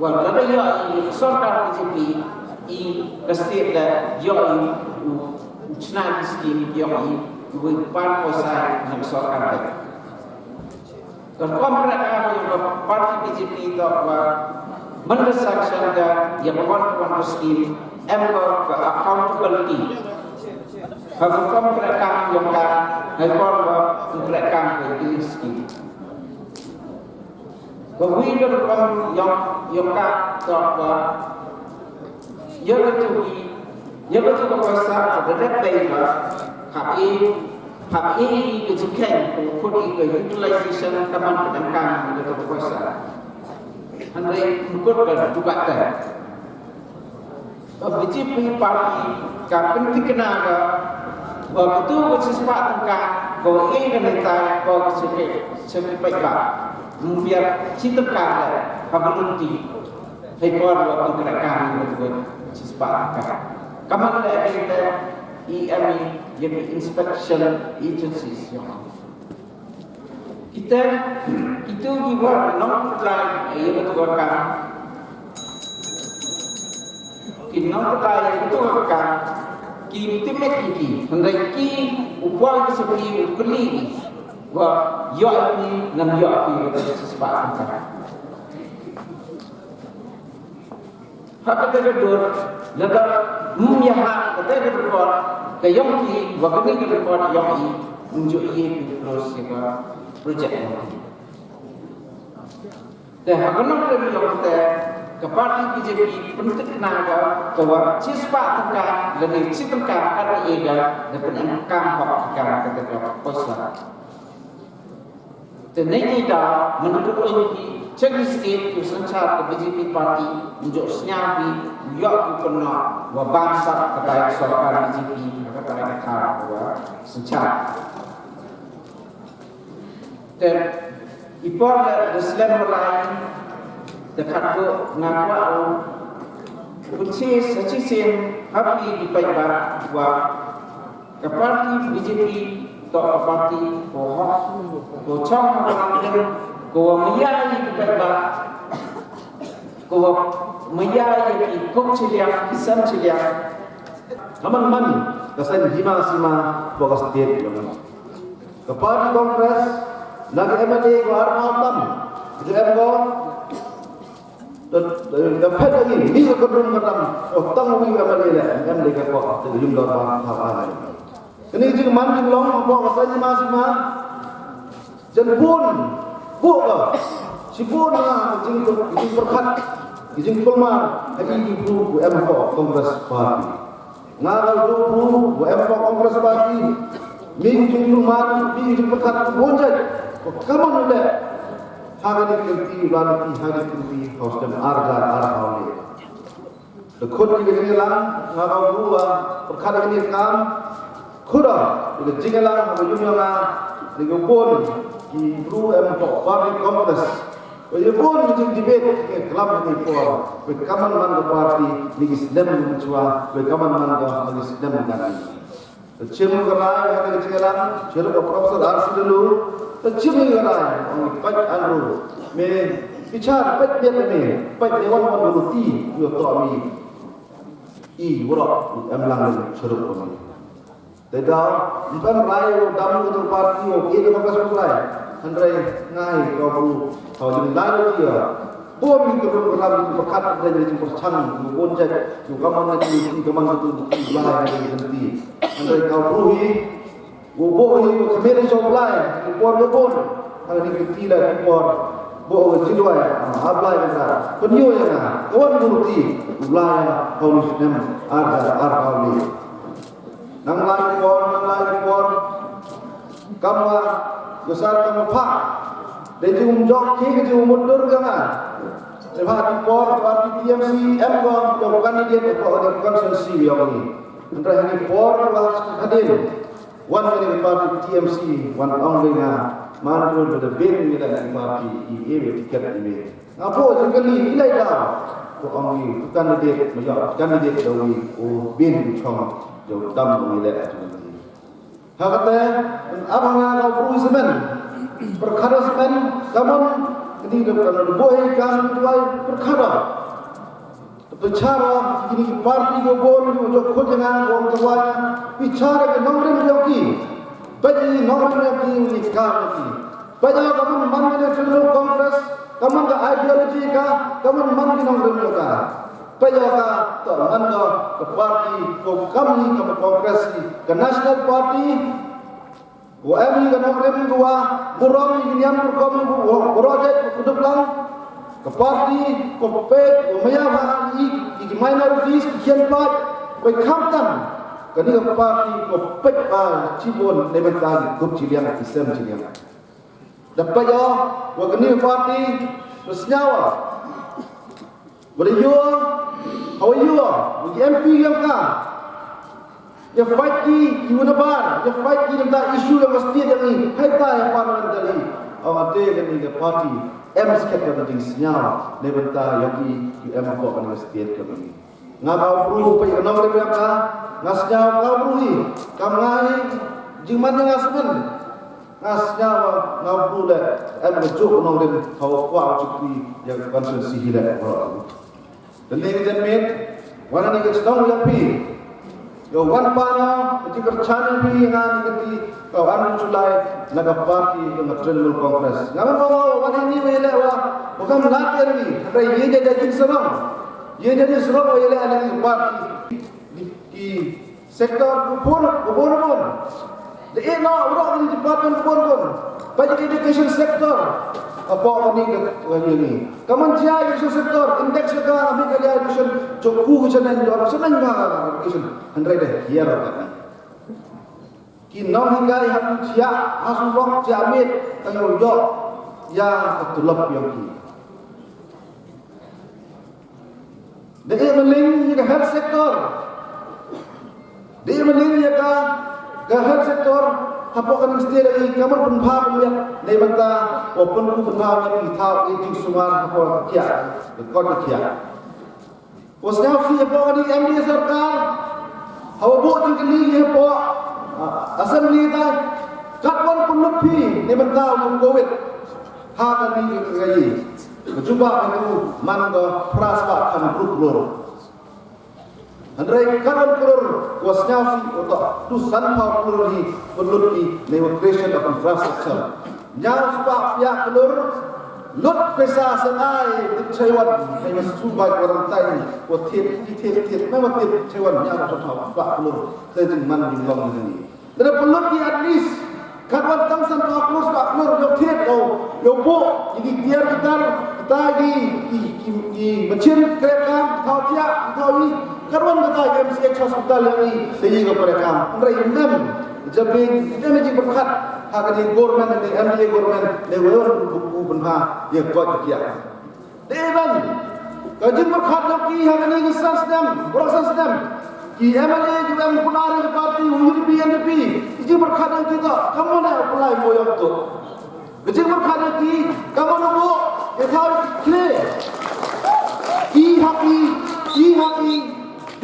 wal ada ya sorkar BJP i state dah ya chna scheme yang we part kuasa ng sorkar dan komplekan yang parti BJP itu mendesak syarikat yang membuat scheme ember ke accountability kalau komplekan yang komplekan ke scheme bahwa yang yang betul kuasa ada paper KI hak ini kejikan untuk utilization taman pedangkan atau kuasa. Andai ikut juga kan. BJP parti penting kena betul bersifat tengah kau ingin kita kau sebagai baik biar cinta kau habluti hekor waktu gerakan betul bersifat tengah kamu ada kita EMI jadi inspection agencies kita itu juga non apply betul kan kinong kaya itu kan ultimate kiki hendaki upaya seperti ukuli wa yoni nam yoni sesuatu hak kedua lada mumyaha kata berbuat kayong wa kini berbuat yoni unjuk ini terus juga projek dan hakanong lebih kepada BJP penting kenaga bahwa siswa tengah lebih tengah karena ia dapat angkam hak kata posla. Tenai dah menurut ini ceklis state usaha BJP parti untuk senyabi yok pernah wabangsa kepada soal BJP kepada kata sencaja. Dan ipor Islam lain dekat tu ngakau kunci secisin happy di paibar wa keparti BJP to parti ko chong orang ko meyai di paibar ko meyai di kok celia kisam celia teman-teman kesan jima sima bokas state keparti kongres lagi MLA ko armatam itu MGO dan pada ini dia kedua macam tang wing apa ni lah yang mereka buat jumlah apa ini juga mandi long apa kasanya masih mah jenpun buka si pun lah jing perkat jing pelmar lagi ibu MPO Kongres Parti ngaral dulu MPO Kongres Parti jing pelmar jing perkat bonjat kamu boleh hari ini lalu hari ini hostel arga ni. Dekut di jalan ngabau dua perkara ini kam kuda di jalan ngabau jumlah di gubon di bru parti kongres. Walaupun di debate kelam ini kuat, bekaman man parti di Islam mencuba, bekaman man di Islam mengaji. Cium kerai hari jalan, cium Profesor Arsi dulu. Cium kerai, orang paj alu, me bicara paj dia me, paj dewan manuti, yo tomi, buruk, emlang ceruk orang. Tidak, bukan rayu dalam satu parti, oke demokrasi mulai, andai ngai kau jadi lalu dia, bom itu berlalu berkat dari percang, bonjat, juga mana di kemana itu mulai dari nanti, andai kau ruhi. Bobo kemeri soblai impor lebon hari ini tidak impor bobo jilwai ablai negara penyu yang kawan guruti ulaya kaulus nem ada kauli nang lagi impor kamwa besar kamu pak dan jok ke mundur jangan sebab impor parti TMC MGO bukan dia bukan konsensi yang ini antara ini impor hadir one dari parti TMC, one only na mantul pada bin milan parti ini tiket ini. Apa sekali ilai dah, ko only kandidat major kandidat dawi o bin chong jauh dam milan itu. Hakata abang kau puru semen, perkara semen, kamu ini dapat boleh kan tuai perkara. Bicara ini parti gobon untuk jangan orang tuanya bicara ke nomor yogi bagi nomor yogi ini kami bagi kamu mandiri federal Congress kamu ke ideologi ka kamu mandiri nomor yoga bagi ka mando ke parti ko kami ke Congress ke National Party WMI ke nomor dua buram ini yang berkomen project untuk lang ke parti kompet umaya bahagi di minorities kian pat we kamtan Kani ka parti ko pek ba cibon ne bantang gup ciliang isem ciliang. Dapat yo wa kani parti bersenyawa. Beriyo how you di MP yang ka. Ya fight ki unabar, ya fight ki tentang isu yang mesti dari haita yang parlimen dari awak ada kani ka parti M sikit ka ding senyawa ne bantang yang ki M ko kan mesti kami. Ngabau pru pe kenal le ka ngasnya ngau pruhi kamai jiman ngasmen ngasnya ngau pru le em bejuk nong le kau kwa cukti yang konsensi hile orang dan ni jemet wana ni kedong yang pi yo wan pana ti kerchan pi ngan keti kau anu culai naga parti dengan Trinidad Congress ngamen mau wana ni wele wa bukan later ni dai ye jadi serang ye jadi serang wele ani parti di sektor pun. The urang di department pun. Bagi education sector apa ni? Kementerian education sector indeks ka ambil kali education cukup jalan jawab senang education handrai dah hiar kan. Kinong hingga yang cia asulok jamit tayo yo ya ketulap yang ki. Dia meling ni health sector. Dia meling ka health sector apa kan mesti dari kamar penbah punya nei banta open ku penbah ni thau eating suman apa kia kon kia wasna fi apa di MD sarkar hawa bo tingli apa assembly ta katwan penupi nei banta um covid ha kan ni gai cuba aku man go praspa kan grup Andrai kanan kurur wasnya fi untuk tusan hau kurur di perlu di creation of infrastructure. Nyar sebab ya kurur lut pesa senai di Taiwan hai subai orang tai ko tiet memang tiet Taiwan nyar sebab pak kurur sejeng man di long ini. Dan perlu di at least kawan tangsan pak kurur sebab kurur yo tiet yo bo jadi biar kita di mencin kereta tau tiap tau ini karuan kata MCH hospital yang ini sehingga mereka mereka jabin dia menjadi berkat hak di government di MDA government di buku benha yang kuat kia. Dewan kajian berkat lagi hak ini kesan sedang berasa sedang ki MLA juga mempunyai parti UDP NDP kajian berkat kita kamu nak apply moyang tu kajian berkat lagi kamu nak buat yang tahu clear i haki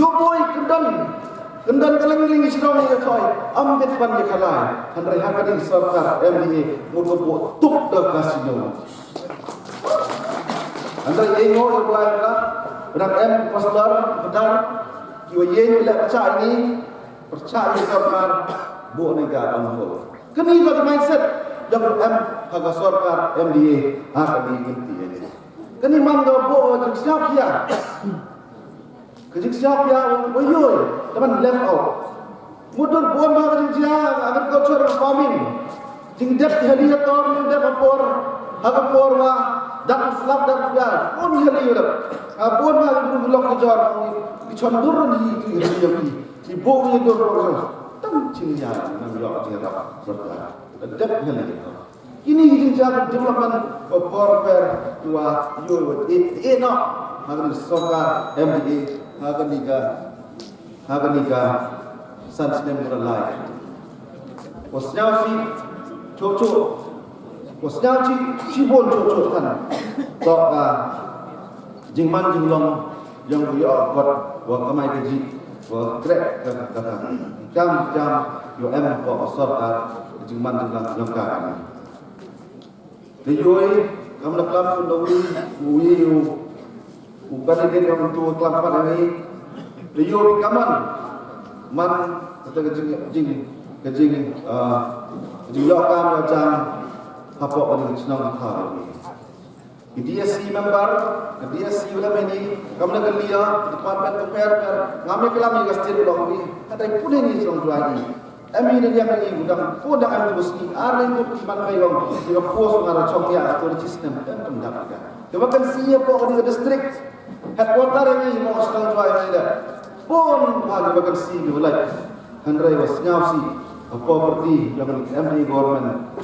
Jopoi kendan keling-keling Islam ni koi ambet pan je kalai handai hakadi sarkar MDA mutu tuk dah kasino handai engo yang belai berak M pastor benar kiwa yen bila percaya ini percaya sarkar bu negara anho kini bagi mindset yang M haga sarkar MDA hakadi ganti ini kini mangga bu siap ya Kejik siap ya, boyoy, teman left out. Mudun buan bahkan dia agriculture farming. Jing dep heliator ni dep hagapor wa dak flap dak ya. Pun heli udah. Buan bahkan ibu gelok kejar di condurun di heli. Di bawah itu orang. Tam cingnya nam yok jera serta. Dep heli. Ini jing jaga development warfare tua yo no. Hagan soka MDA hagan niga sans nem berlai wasnya si coco wasnya cibon coco kan tok jingman jinglong yang buya kot wa kamai gaji wa krek kata jam yo em ko sorka jingman jinglang kan dioi kam laklam pundawi wi bukan ini yang untuk kelamparan ini dia kaman man kata kejing lokam macam apa pada senang hal ini dia si member dia si ulam ini kamu nak lihat department compare ngame kelam ni gastir ulang ini ada pun ini serong jual ini Ami dia yang udang pun dah ambil besi ada itu iman kayong dia pos ngarang cokya atau sistem dan pendapat dia bahkan siapa orang di distrik headquarter ini mau sedang jual ini dah pun ada bahkan si di wilayah Henry was nyawsi property yang MD government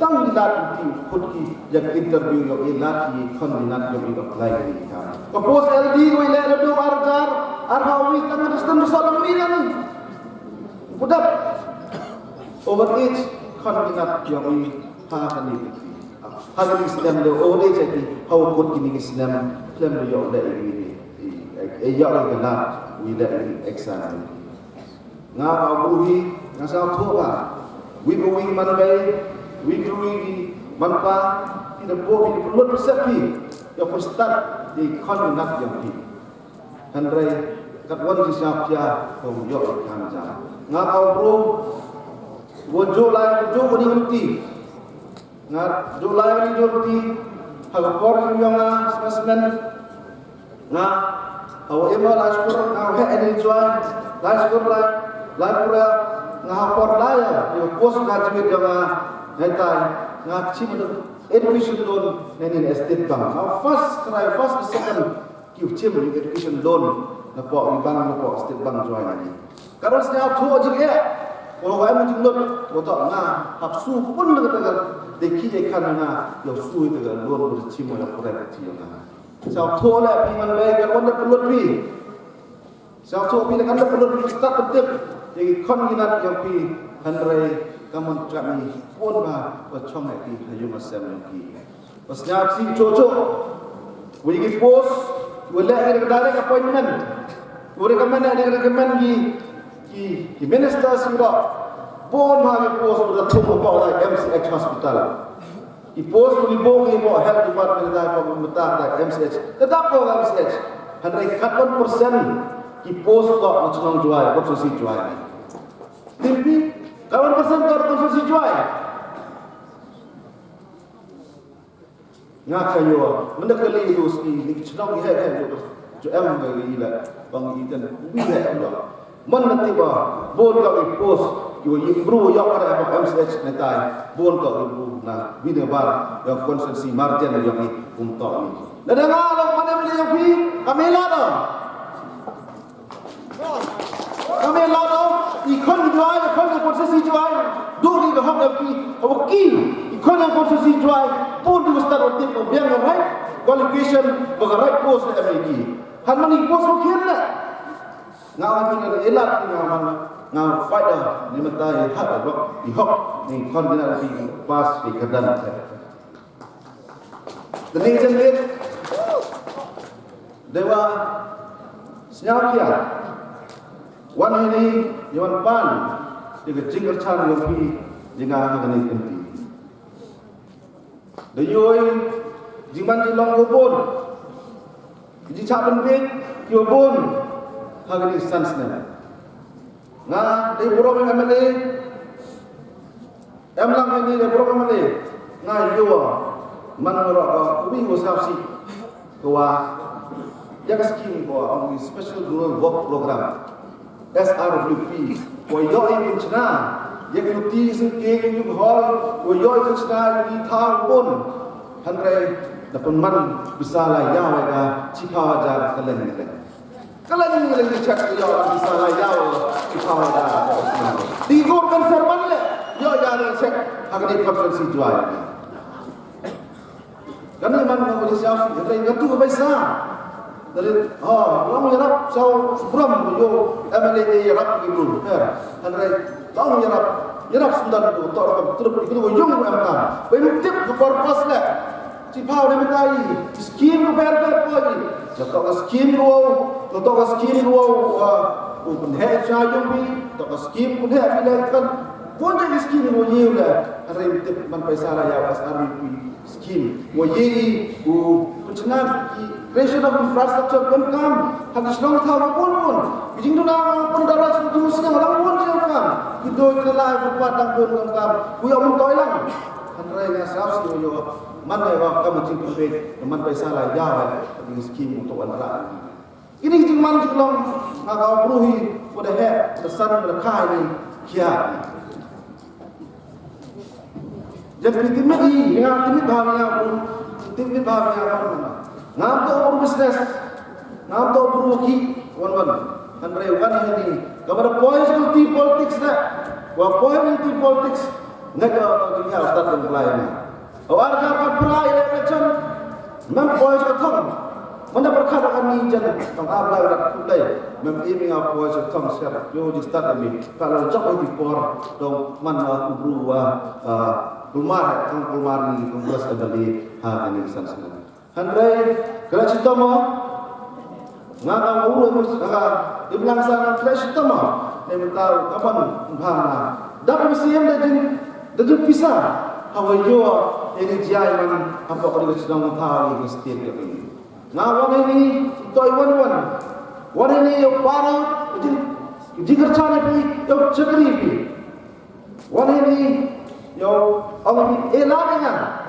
tang dilat di kunki yang interview yang ilat di kombinat yang apply di kan. Kapos LD ko ile do arjar arhawi kan understand soal media ni. Budak overage kombinat yang ha ni. Hari Islam do overage jadi how good kini Islam Islam yo le ini. Ya Allah we le exam. Nga abuhi nga sa thoka we going manbay we doing di manpa tidak boleh perlu persepi yang perstat di kombinat yang di Henry katwan di siapia pemujok kanja nga bro wojo lai wojo ni unti nga jo lai ni unti hagapor yang semesmen nga aw ema la skor nga he any joy la skor la pura nga hapor la ya yo pos graduate yang hentai ngaci pada education loan neni estate bank. First try first second kiu cim education loan na po bank na po estate bank join ni. Karon snya thu aje ke. Kalau kau mau jumlah, kau tak na hapsu pun dengan deki jekan na yo su dengan loan bercim yang korek kecil na. Sao thu le pi man le kan wanda perlu pi. Sao thu pi kan perlu start tetep jadi kon ginat yang pi Henry kamu kami pun bah bercong lagi hayu masam lagi. Pasnya si cocok, boleh post, boleh ada direct appointment, boleh recommend di minister sudah pun bah post sudah tunggu bawa MCH hospital. Di post boleh bawa bawa health department dah pemerintah dah MCH. Tetap bawa MCH. 100% di post kok nasional jual, konsumsi jual. Tapi kawan pesan kau konsumsi jual. Ngah kayo, mana kali itu ni cenang ni kan tu em bagi ila bang ikan bila Allah. Mana tiba bon kau post yo improve yo ada apa MCH netai bon kau improve na bina bar yang konsumsi margin yang ni untuk ni. Nada ngalah mana beli yang pi kamela dah. Kamela dah ikon jual, ikon konsumsi jual. Dulu ni hak lagi, awak ikon konsumsi jual. Pun di start waktu pembiang yang right qualification bagi right post di MAG. Hamani post mungkin lah. Ngawat dengan elat ngawan ngaw faedah ni mata hak bro di hak ni kombinasi pas di kedan. Dan ini jenis dewa senyapia. Wan ini Yawan Pan dengan jingkar chan yang pi dengan akan ini penting. Dayoi jiman jilong gobon, jicap penbin gobon hagani sansna. Nga di program MLA, emlang ini di program MLA. Nga yuwa manurok kubing gosapsi kawa jaga skim kawa ang special rural work program SRWP. Koyoi mencina. Yang luti sengke yang hal, koyoi mencina di tahun Henry dapat man bisa lah ya mereka cipa ajar kalian ni. Kalian ni cakap ya bisa lah ya cipa ajar. Di gorkan serban le, ya yang cek akan dikonferensi jual. Karena mana kau jadi siapa? Henry itu apa sah? Dari lama yarap sau sebram yo MLA yarap gitu. Henry tahu yarap sundan tu tak apa terus itu ujung MK. Bentuk ke purpose le. Cipau ni mentai skim ber pagi. Jatuh skim lu pun hai sajung bi, tak skim pun hai bila kan pun jadi skim lu ye lah. Hari itu man paisa lah ya pas hari skim. Wo ye pencernaan creation of infrastructure kam hadis long tahu pun bijing tu nak pun darat tu senang lang pun kam. Itu kelai berpadang pun kam. Kuya mun toilang. Henry yang siap si yo mana yang kamu cipta teman paisa lah ya di skim untuk anak. Ini cuma long agak beruhi pada he besar berkah ini kiat. Jadi timit ini dengan timit bahagia pun timit bahagia pun. Ngam tu berbisnes, ngam tu beruki wan. Andre wan ini kepada poin seperti politics na poin seperti politics nggak kalau dunia ustad dan pelayan warga kapra election mem poin ketong mana berkata kami jangan tengah dak kulai mem ini ngap poin ketong siap yo di start kami kalau jauh di por dong mana ubruwa rumah ni kongres adali ha ini sansan Andre kalau cerita mo ngaka ulo ngaka iblang sana flash tama ne tahu kapan bhana dapat siam dajin pisah hawayo ini jai man apa kalau sedang tahu ini setiap ini ngawan ini toy wan ini yo para jikar chane pi yo chakri pi wan ini yo awak elanya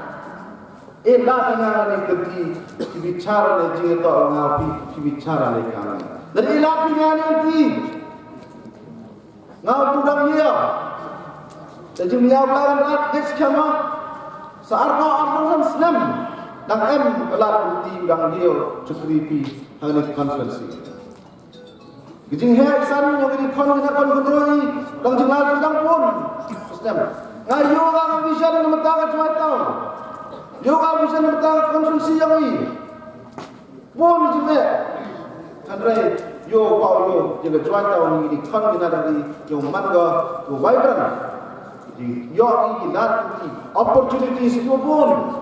ni kerti bicara le jing to ngapi bicara le kan dan elapi ngani anti ngau tudang ya jadi miau lawan rat kes kama sarko arhan slam dang em kelar uti dang dia cukripi hang konferensi gijing he san yo ni kon kontroli dang jengal dang pun slam ngayo gang vision mataga cuma tahu yo ka bisa mata konsumsi yang ini pun juga Andre yo Paulo jaga cuaca tahun ini kan kita dari yo mangga yo vibrant di yo ini nanti opportunities itu pun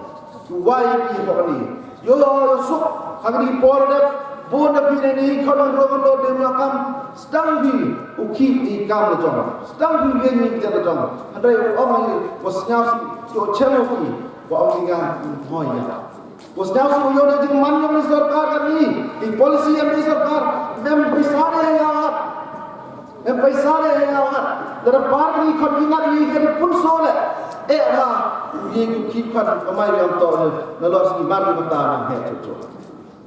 to why ini pokoknya yo sok hari por dek bon dek ini kalau rondo demi akam sedang di uki di kam lejong sedang di ini kita lejong Andre orang ini bosnya yo cemu ini Orang tinggal hoya. Bosnya suyo na jing man yang sarkar kami, di polisi yang sarkar, mem pisare hayat. Mem pisare hayat. Darbar ni khadingar ni kan pun sole. Ma ye ki kan kamai yang to na lo si mar ni bata na he chocho.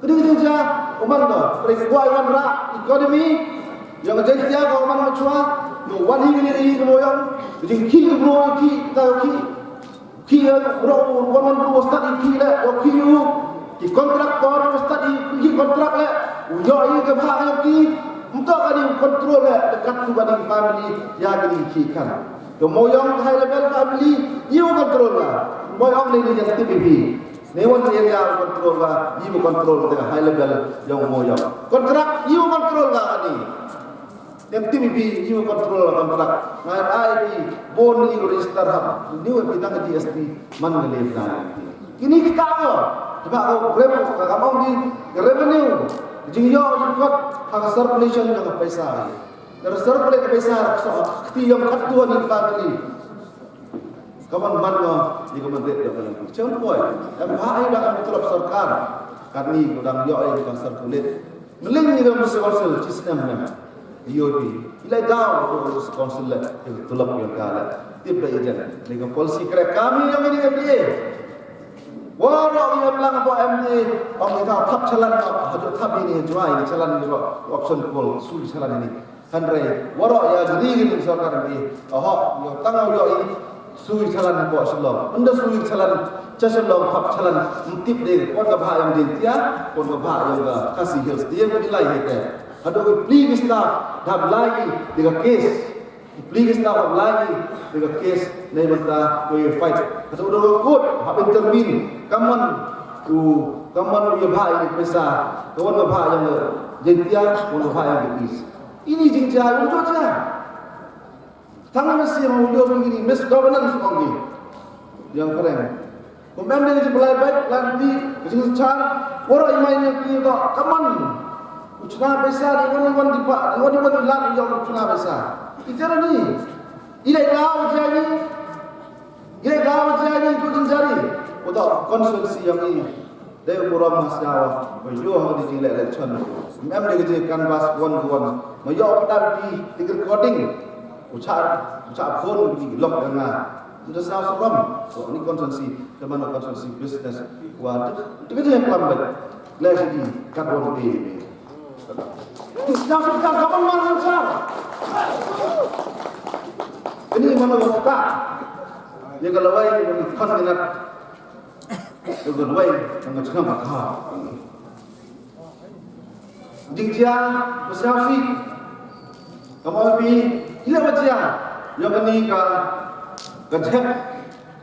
Kedi ja uman do, rekwa wan ra economy yang jadi dia ko uman machua, no wani ni moyang, jing ki bro ki ta ki kia bro wan bro study kia o kiu ki kontraktor study ki kontrak le yo i ke bha ki untuk kali kontrol le dekat tu bani family ya kini ki kan to moyong high level family you kontrol la moyong ni yang TPP ne wan area kontrol la you kontrol dengan high level yang moyong kontrak you kontrol la ni yang TPP you kontrol kontrak ngai IP bon ni register hab ni kita ke GST man ngale na kini kita ko coba ko revenue ka mau di revenue jing yo jikot hak circulation ng paisa der circulate paisa so ti yang katuan ni family kawan man no di ko mandate yo chen boy am hai da am tulap sarkar karni godang yo ai ka circulate meling ni dam social system na DOP ilai daw ko council la tulap yang kala tibla ijan dengan polisi kira kami yang ini MDA wara yang lang apa MDA orang kita tap jalan hadu tap ini juai ini jalan ini option call suri jalan ini handrai wara ya jadi ini sarkar ini yang tangau yo ini suri jalan ko sallam unda suri jalan chasallam tap jalan tip de kon ka bha yang din tia kon ka bha yang kasih hills dia ko ilai hete Aduh, please stop. Dah lagi dengan kes. Please stop lagi dengan kes. Nih benda kau fight. Atau udah good. Habis termin. Kaman you bahaya ini besar. Kawan bahaya yang jentia, kawan bahaya yang bis. Ini jentia untuk aja. Tangan mesti mau dia begini. Misgovernance konggi. Yang keren. Kemudian dia mulai baik nanti. Macam cara orang imannya kita. Kaman. Cuna besar dengan iwan dipak, iwan dilan yang cuna besar. Itu ni, ilai dah jadi itu jari. Untuk konsulsi yang ini, dia kurang masalah. Mayu hang di jilai election. Mem dia kerja canvas one. Mayu apa di recording. Ucap phone di lock dengan. Sudah salah sebab. So ini konsulsi, zaman konsulsi business. Wah, itu kerja yang lambat. Lagi di karbon ini. Jangan kapan mengajar. Ini mana waktu? Dia kalau wai ini kan dengan itu wai dengan cakap apa? Jingja bersaksi kamu pi ile wajia yang ini kejap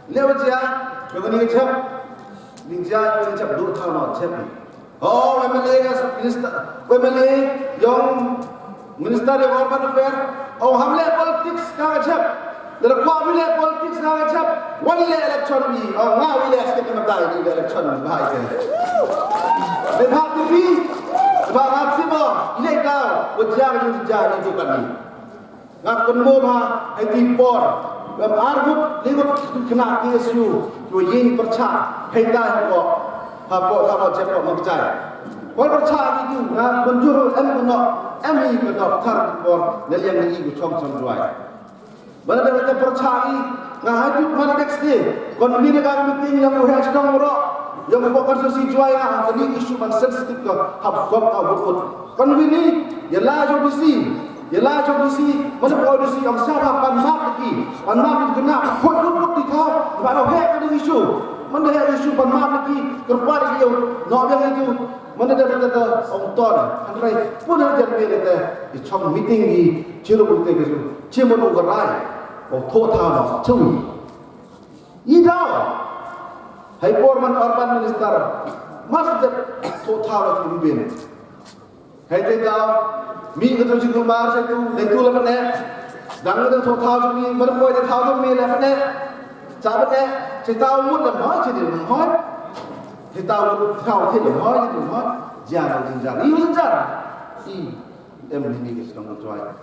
ile wajia yang ini kejap jingja yang kejap 2 tahun nak kejap oh MLA minister MLA yang minister yang urban affair oh hamle politics kejap dalam kuabile politics kejap wali election ni oh ngawi le sikit mata ini election bahaya Lihat TV Barat tiba, ini kau wajah yang sejak itu kan ni. Ngak kenmo bah, hai timpor, argut lewat kena KSU, dua yin percaya, hai dah apa cepat mengerjai. Kalau percaya itu, ngak menjuru MI kena tar timpor, neli yang lagi kucom dua. Mana dia percaya, ngak hajut mana next day, kon bini kami meeting yang muhaj dong orang. Yang membuat konstitusi juaya ini isu yang sensitif ke hak-hak berikut. Kan ini ialah judisi, mana produksi yang siapa panmat lagi kena hot di tahu, baru hek ada isu, mana hek isu panmat lagi kerpa dia nak yang itu, mana dia kata onton, andai pun ada jadi dia di chom meeting di Cirebon itu, Cirebon ugerai, total cumi, idau. Hai Porman urban minister masjid total itu bin. Hai tengah mi itu juga mas itu lentul apa ni? Dangan itu total ini berapa itu tahu mi apa ni? Siapa ni? Kita umur dah mau jadi mau. Kita umur tahu tidak mau jadi mau. Jangan jinjar. Ini jinjar. Ini kita sedang berjuang.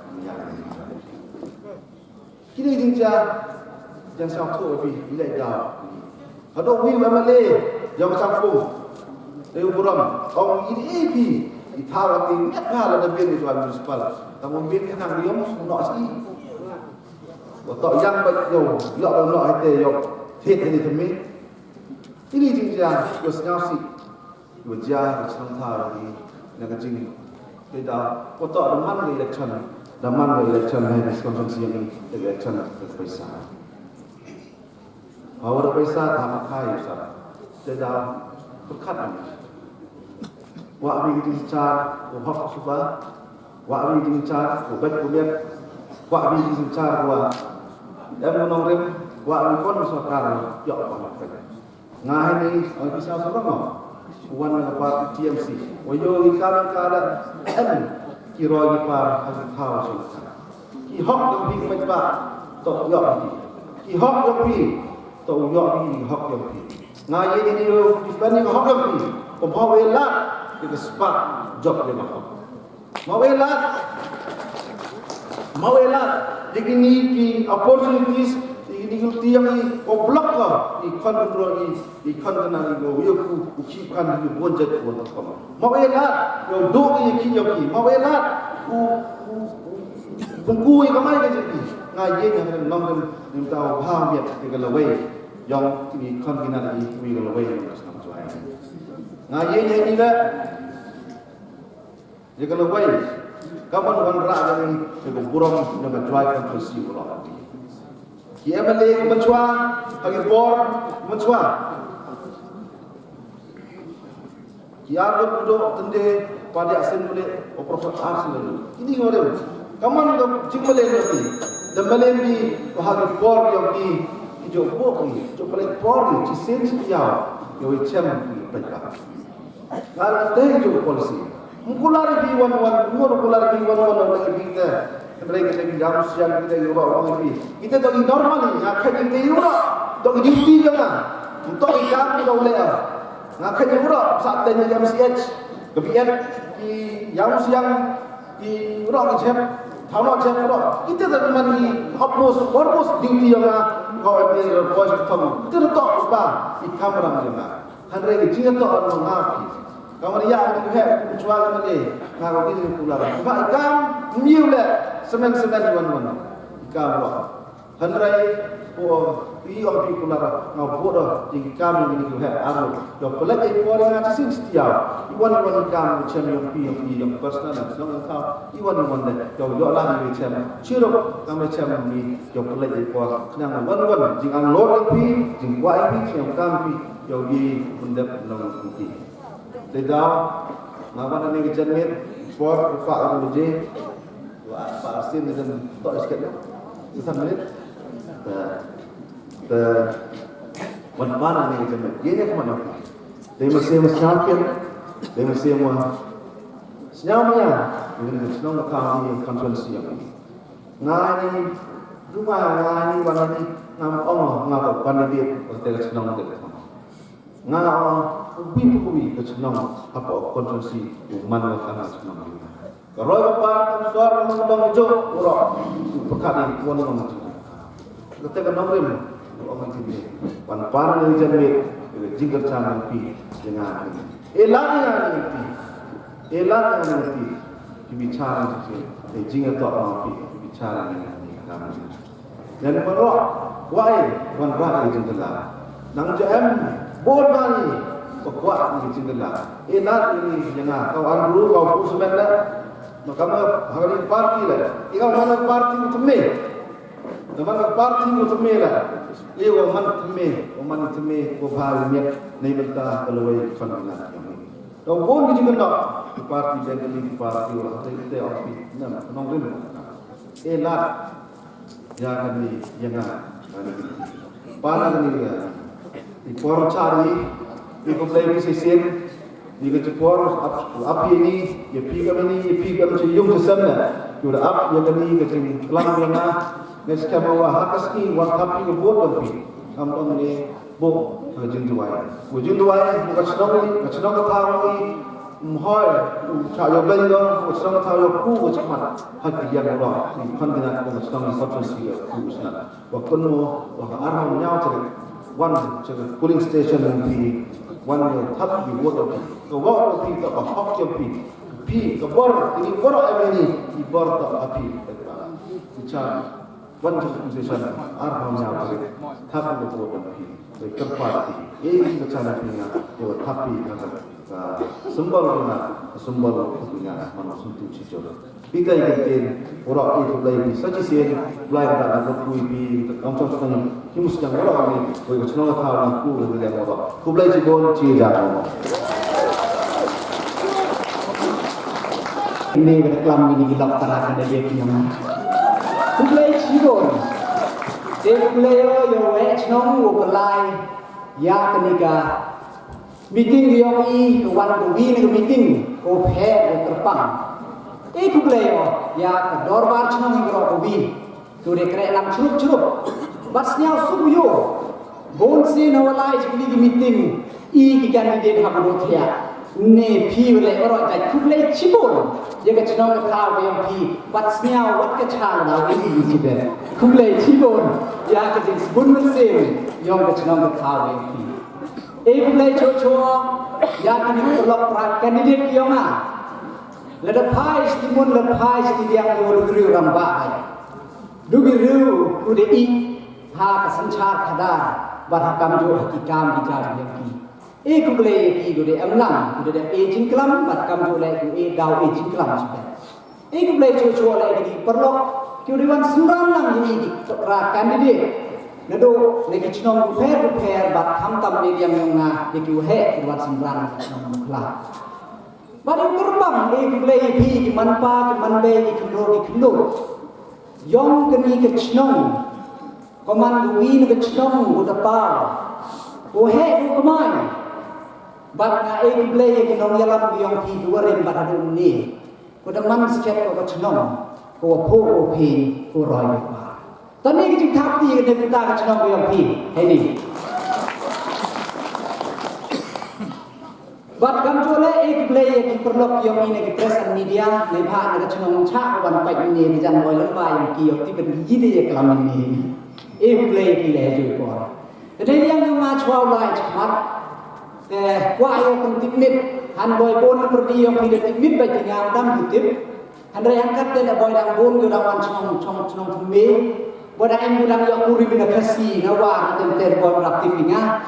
Kini jinjar yang saya tahu lebih ilegal. Ada wih MLA yang campur dari Buram, orang ini di thawat ini apa ada bin itu ada municipal, tamu bin kan yang diam nak sih, waktu yang bayu, nak itu yang hit ini demi, ini jinjang, biasanya sih, wajah bersantai lagi, nak jing, tidak, waktu ada mana election, ini konsumsi yang election terpisah. Awak berpesa tak makai sah, tidak berkat. Wak beri dicar, wak suka, wak beri dicar, wak kuliah, wak beri dicar, wak yang menongrim, wak pun suara, ya Allah. Ngah ini, orang bisa seorang, wan apa TMC, wajo ikan kada kiroi par hasil tahu sih. Kihok lebih macam tok ya, kihok lebih tahu yang ini hak yang ini. Ngaya ini dibanding hak yang ini, pembawelat kita sepak job dia hak. Mawelat, begini ki opportunities, ini kita yang ini oblak lah, di kontrol di kena ini, yo ucipan di bonjet bonjet kamu. Mawelat, yo do ini ki, mawelat, pengkui kamai ke jadi. Ngaya yang nomor tahu paham ya dengan lawai. Yang ini kan kita lagi we will away from Islam to ayat. Ngaji ini dah. Jika lawai, kapan wanra dari jika burung dengan jual konstitusi burung. Kia balik mencuat, bagi bor mencuat. Kia duduk tende pada asin boleh operasi asin dulu. Ini orang. Kapan jika balik nanti, dan balik di bahagian bor yang di Joko ni, Joko lagi polri, cisin setiap, yang macam ni berkat. Kalau teh Joko polisi, mukular di wan, mukular di wan orang kita, mereka lagi jam siang kita orang ini, kita tu normal ni, nak kerja kita orang, tu duty jangan, untuk ikan kita boleh, nak kerja orang, saat tanya jam CH, kemudian di jam siang di orang macam Tama cakap, kita tak mandi korpus duty yang kau ambil voice ketemu. Kita letak apa di kamera mana? Hari ini kita tak ada mengapi. Kamu dia ni kita jual ni, kalau ini pular. Sebab ikan miule semen wan. Ikan buat. Hari ini orang pular ngau bodoh di kami ini kita aru. Jauh pelak ekor yang ada setiap. Iwan ikan macam yang personal dan senang kau. Iwan deh. Jauh lah ni macam cirup kami macam ni. Jauh pelak ekor kenang wan. Jangan lor jing kuai yang kami jauh di benda belum mungkin. Tidak Ngawan ni kejanmit sport Pak Aruje. Pak Arsin dan tok sikit. Sesan menit. Mana ni kejanmit. Dia ke mana? Dia mesti champion. Dia mesti senyamnya. Ini senang kami konferensi yang ini. Ngani rumah ngani wanani ngam ngapa pandit hotel senang hotel. Ubi ke senang apa konferensi mana kana senang. Kalau apa suara mengundang jo ora perkara won won. Kita kan nomor orang ini. Wan para ni jambe jingkar sana pi dengan elanya ni bicara je jingkar tak pi bicara ni kami. Dan perlu wan rak di jengkelah. Nang jam bola ni kuat di jengkelah. Elat ini jangan kau dulu kau pun sebenarnya. Maka hari parti lah. Ikaw mana parti utame. Namang parti utame lah. Iyo man teme ko bhal miat nei benta kaloi fanna. Kau pun di jengkelah parti jadi parti orang te api. Nah, nongrin. Elat yang ni jangan. Pana ni ya. Di porcari di komplai sesen di kecipor api ini ya pigam ciyum kesanna sudah ap yang ni kecing kelang lana neska bawa hakaski wakapi ke bot tapi kampung ni bo kejun duai bukan senang ketahui mhoi caya belga senang ketahui ku cemat hati yang Allah kan dengan senang konferensi ku sana waktu no arah nyau cek one cooling station di one thap di water ke water pi ke hok pi ke bor ini bor ini di bor tak api bicara one cooling station arah nyau cek thap di water pi kerpati ini bicara punya yo tapi sumber punya manusia tu cincin. Kita ingin orang itu lagi saja sih lagi ada berkuih di kampung sekarang. Kita mesti orang ini, orang senang tahu aku boleh orang. Kau boleh cibon cija. Ini reklam ini gilap terakan dari dia punya. Kau boleh cibon. Dia boleh yo senang berlai ya keniga. Meeting yang ini kawan kawin ke meeting kau phe terpang. Itu boleh ya dorbar senang yang kawin. Tu dekret lang curup. Basnya subuyo. Bonsi nawalai jadi meeting i candidate hamdo thia. Ne phi boleh orang tai boleh cibon. Jaga senang kau yang phi. Basnya wat kecal dah ini ciber. Boleh cibon. Ya ke sebun mesin yang senang kau yang phi. एक प्ले छो या कनी लोग कैंडिडेट कियो ना लदफाई स्टिमुन लदफाई स्टिदियां यो दुगरी रंबा है दुगरी उदे ई हा का संचार खदा बरकम जो हकीकाम बिचार की एक प्ले की दुदे अमलाम दुदे एजिंग क्लम बरकम जो ले ए दाव एजिंग क्लम छे एक प्ले छो ले की परलो क्यों दिवन सुरान लंग ये रा candidate Nado lagi cenong prepare bat hamtam ni yang ngah dikiu he buat sembrang cenong klah. Badu kerbang ni play pi ki manpa ki manbe ki kendo. Yong keni ke cenong. Koman duwi ni ke cenong udapa. O he u kemai. Bat na play ki nong yalam yong pi duarin bat adu ni. Ko da man sikit ko cenong. Ko po o pi ko roi. Tadi kita tapi kita minta cenong yang pi, ini. Bat kamjole ek play yang perlu yang ini ke press and media, lepas ada cenong cak wan pai ini di jalan boy lembai yang kiyo tiba di dia kelam ini. Ek play kita juga kor. Jadi yang macam awal cepat, kuah yang penting han boy bon pergi yang tidak timit baik dengan dam YouTube. Handai angkat dia boy dang bon dia wan cenong tumbe. Boda yang bilang yang uri bina kasi ngawa tenter bon aktif inga.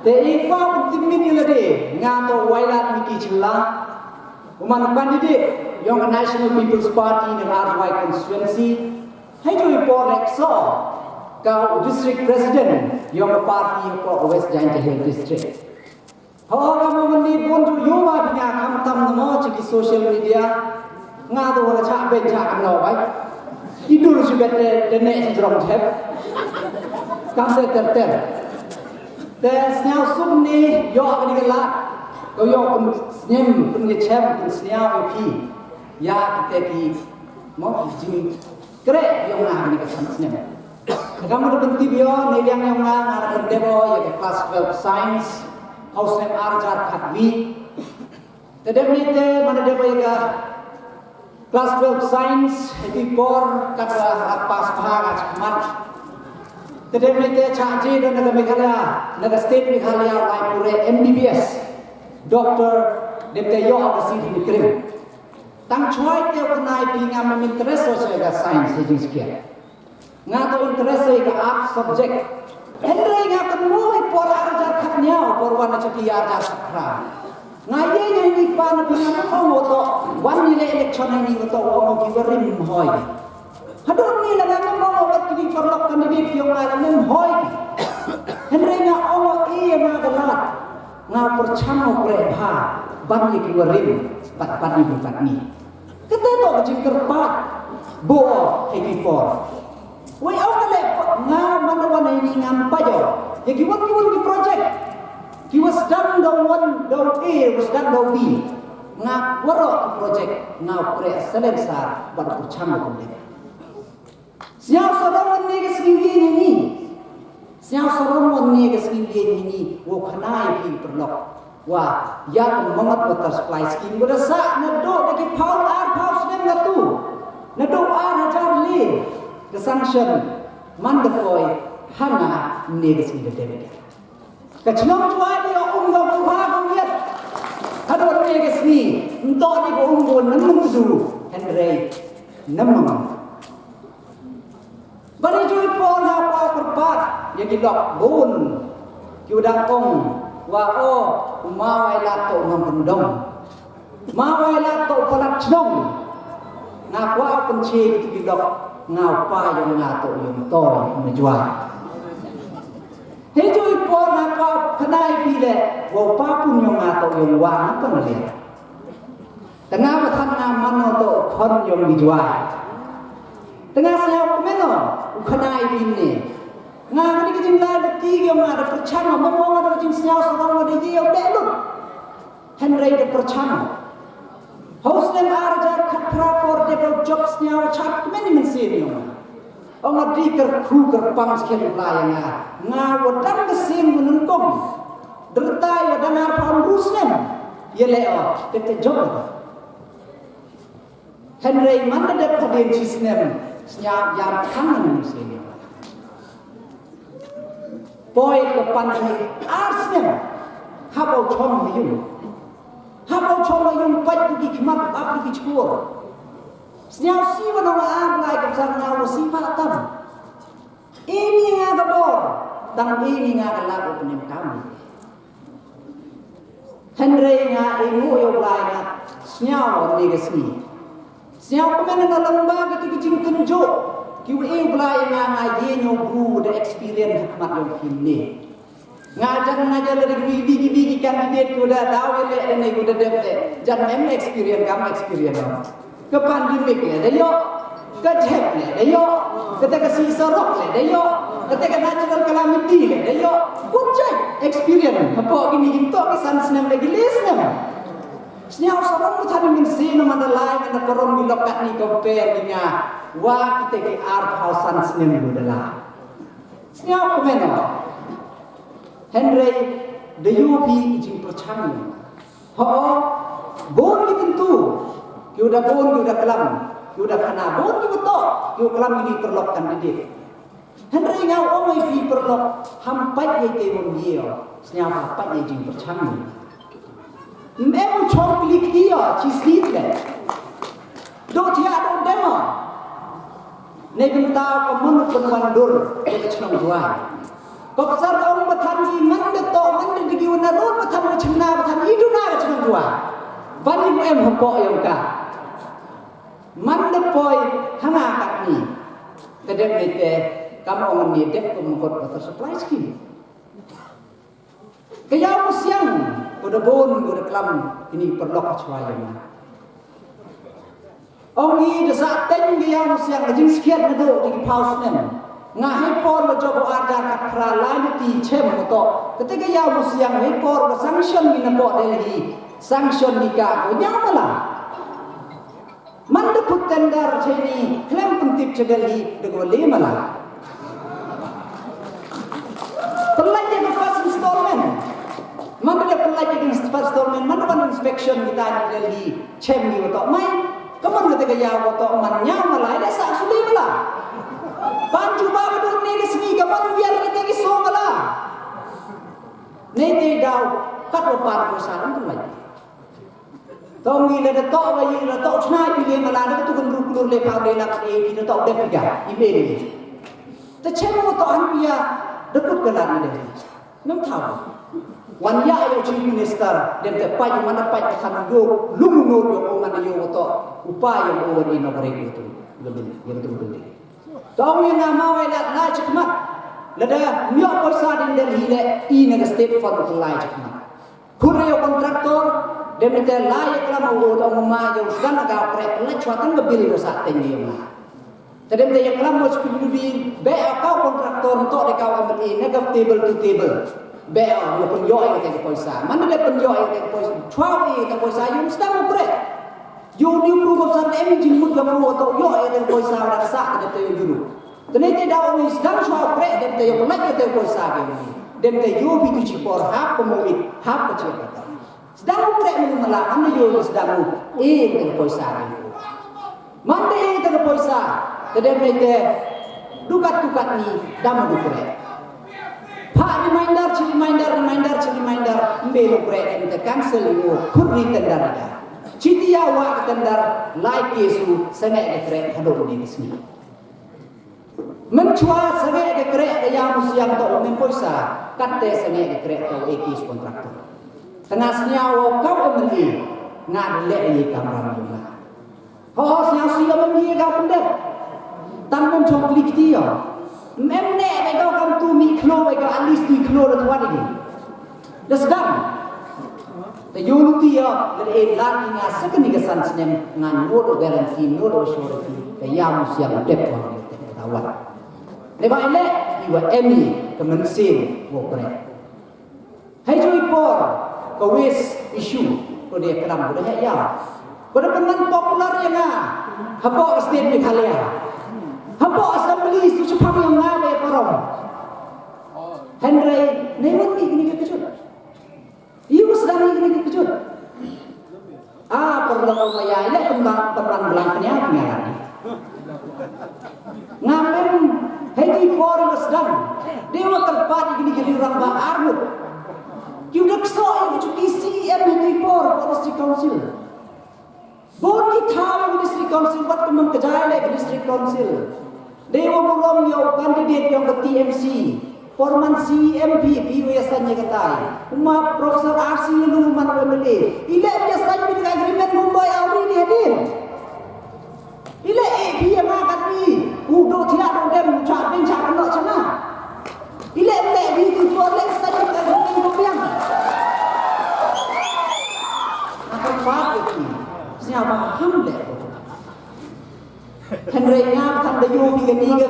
Te ikwa penting ni lade ngato wailat miki cila. Uman candidate yang National People's Party dan RY constituency. Hai jo ipor ekso kau district president yang parti ko West Giant Hill district. kamu mandi pun tu yuwa punya kamu tam nama ciki social media ngadu wala cak ben cak no baik tidur juga denek jerong cep kamu terter tes nyau sum ni yo akan digelar kau yo pun senyum pun ngecem pun senyau pi ya kita ki mau jing kere yo ngah ni kesan senyum kamu tu penting yo ni yang ngah ada demo ya kelas 12 science house name arjar khatwi tedem ni te mana demo ya kelas 12 science before kata apa sebahagian cemat tedem ni te caji dan negara Meghalaya negara state Meghalaya Raipur MBBS doktor depte yo apa sih di krim tang choy te kenai pinga mem interest sosia science hejing sekian ngato interest ke art subject endre ngato moi por arjar khatnya por wana chati arjar sakra ngaye ye ni pan pinga ko moto wan ni le election ni to o ki berim hoy hadon ni la ngam mo wat ki perlok candidate yang la mem hoy endre nga o e ma galat nga perchamo pre bha ban ni ki berim pat pat ni pat ni kete to jing kerpat bo e for wei awak le nga mana wana ini ngam pajo ya kiwan ki project ki was done do one do A was done do B nga waro project nga pre selensa ban perchama komple siap sorong ni ke singi ni siap sorong ni ke singi ni wo khanai ki perlok wa yang mangat water supply scheme goda sa na do de ki power ar power snem na tu na do ar hajar le the sanction mandapoi hana negas ida debeda kachnam tuai dia umga buha gongit hador negas ni ento ni ko umgo namung dulu henry namung bani jui pon apa perpat yang dilok bun kiudang ong wa o mawai lato ngam mawai lato palat chnong ngakwa penci itu dilok ngau pa yang ngato yang to menjual hejui por ngau kenai bile wo pa pun yang ngato yang wang apa nali tengah bathan ngaman to kon yang dijual tengah saya meno kenai bini ngau ni kejim la de yang ada percama momong ada kejim senyau sorong ada dia belum henry de percama Hostem arjar khatra por develop jobs nya chat many men senior. Ong diker kruger pang sken layanga. Nga wadang kesim gunung kom. Dertai wadang arpan rusnem. Yele o tete job. Henry manda de padem chisnem. Snya yam kangen senior. Boy kepan arsnem. Habau chom yun. Habau chom yung pat di khmat ap di chkur snyau si wana ang lai ka sang nyau si patam ini nga gabor dang ini nga lagu penem kami henry nga imu yo lai nga snyau ni gesni snyau kemen na lamba gitu kicing kenjo kiu e blai nga ye nyo bru the experience khmat yo kinni ngajar dari bigi kandidat kuda tahu le ne kuda depte jan mem experience kam experience ke pandemik le dayo ke jep le dayo ketika si sorok le dayo ketika natural calamity le dayo kucai experience apa gini gitu kesan senam lagi lesnya senya sorong tu tadi min sin mana lain mana koron bilokat ni compare dengan wa kita ke art housean senam adalah senya komeno Henry the UP jing percami ho bon tentu ki udah bon ki udah kelam ki udah kana bon ki beto ki kelam ini perlok kandidat Henry ngau omai pi perlok hampat ye te mon dio snya hampat ye jing percami memu chom klik dia ci sitle do tia do demo ne bintau ko mun penwandur ke chnong juai Kopsar om bathan di mande to mande di giwana rod bathan chna bathan iduna chna dua bani em hoko yong ka mande poi hanga takni kedep nete kamu om ni dep ko mukot water supply scheme kaya mo siyang udah bon, udah kelam ini perlok kecuali. Ongi desa ten yang siang jing sekian nado di paus nem. Ngahi por lo jobo ada kat pralai ti chem moto. Ketika yang siang hi por lo sanction ni nabo Delhi, sanction ni ka ko nyamala. Manda kut tender cheni klem pentip Delhi de go le mala. Pelajak ke first installment. Mana dia pelajak ke first installment? Mana kan inspection kita di Delhi chem ni moto mai. Kamu ketika ya moto man nyamala ada sak suli mala. Bantu bawa dulu ni sini, kapan biar kita ni semua lah. Nanti dah kat lepas perusahaan tu lagi. Tahu ni le tok bayi le tok cina pilih malah tu kan rukulur le pau le nak kita tok dah tiga email ni. Tercemu tok anpia dekut kelan ni deh. Nam tahu. Wan ya yo chief minister dem te pai mana pai kan yo lumunur yo mana yo tok upaya yo over inaugurate itu lebih yang betul. Tahu yang nama welat lai cekmat. Lada miok poisa di Delhi le ini ke state fund lai cekmat. Kurang kontraktor demite lai kelam ulo tau mama yang sudah agak prek le cuatan ngebil ke saat ini mah. Tadi yang kelam mau sepuluh di be kau kontraktor untuk di kawan ini negap table to table. Be lo penjoi ke poisa. Mana dia penjoi ke poisa? Cuai ke poisa yang sudah mau prek. Yo ni pru besar em jimut gamu atau yo ada poisa raksa ada tu juru. Tenete dah wis dan shop pre dem te yo nak te poisa ke ni. Dem te yo bitu cipor hak pemuit hak kecil kata. Sedang pre menala anda yo sedang te poisa ke. Mande te poisa. Dem te dukat ni dam du pre. Pa reminder mbelo pre dem te cancel yo kurni tendara. Citia wa tendar like Yesu sangat dekret hadap di sini. Mencua sangat dekret yang musiang to mempoisa katte sangat dekret to ekis kontraktor. Tengah senyawa kau meni ngadle ni kamran bunga. Ho senyawa sia meni ka pendet. Tanpun chok klik dia. Memne bego kam tu mi klo bego alis tu klo ro tuan ini. Desdam the unity of the learning as second kesan senem ngan no guarantee no surety ke yang siang dep tawat ne ba ile iwa emi ke mensin wo kre hai jui por ko wis issue ko dia keram ko dah ya ko dah penan popular ya na hapo state Meghalaya hapo assembly su cepat yang ngabe porom Henry ne mun ni ke ibu sedang ini kejut. Perlu maya ini tentang belangnya penyaran. Ngamen hei por sedang dewa terpat gini orang bah armut. Kiudak so itu isi hei por district council. Boni tahu district council buat kemam kejaya lagi district council. Dewa mulom yo kandidat yang ke TMC. Forman CMP biasanya katai. Uma Profesor RC lu man MLA. Ile biasanya di agreement Mumbai awri ni hadir. Ile AP yang akan ni. Udo tiada dem capin capin nak cina. Ile le di tu boleh saja agreement Mumbai. Akan faham itu. Siapa hamle. Henry ngam kan dayu ni ke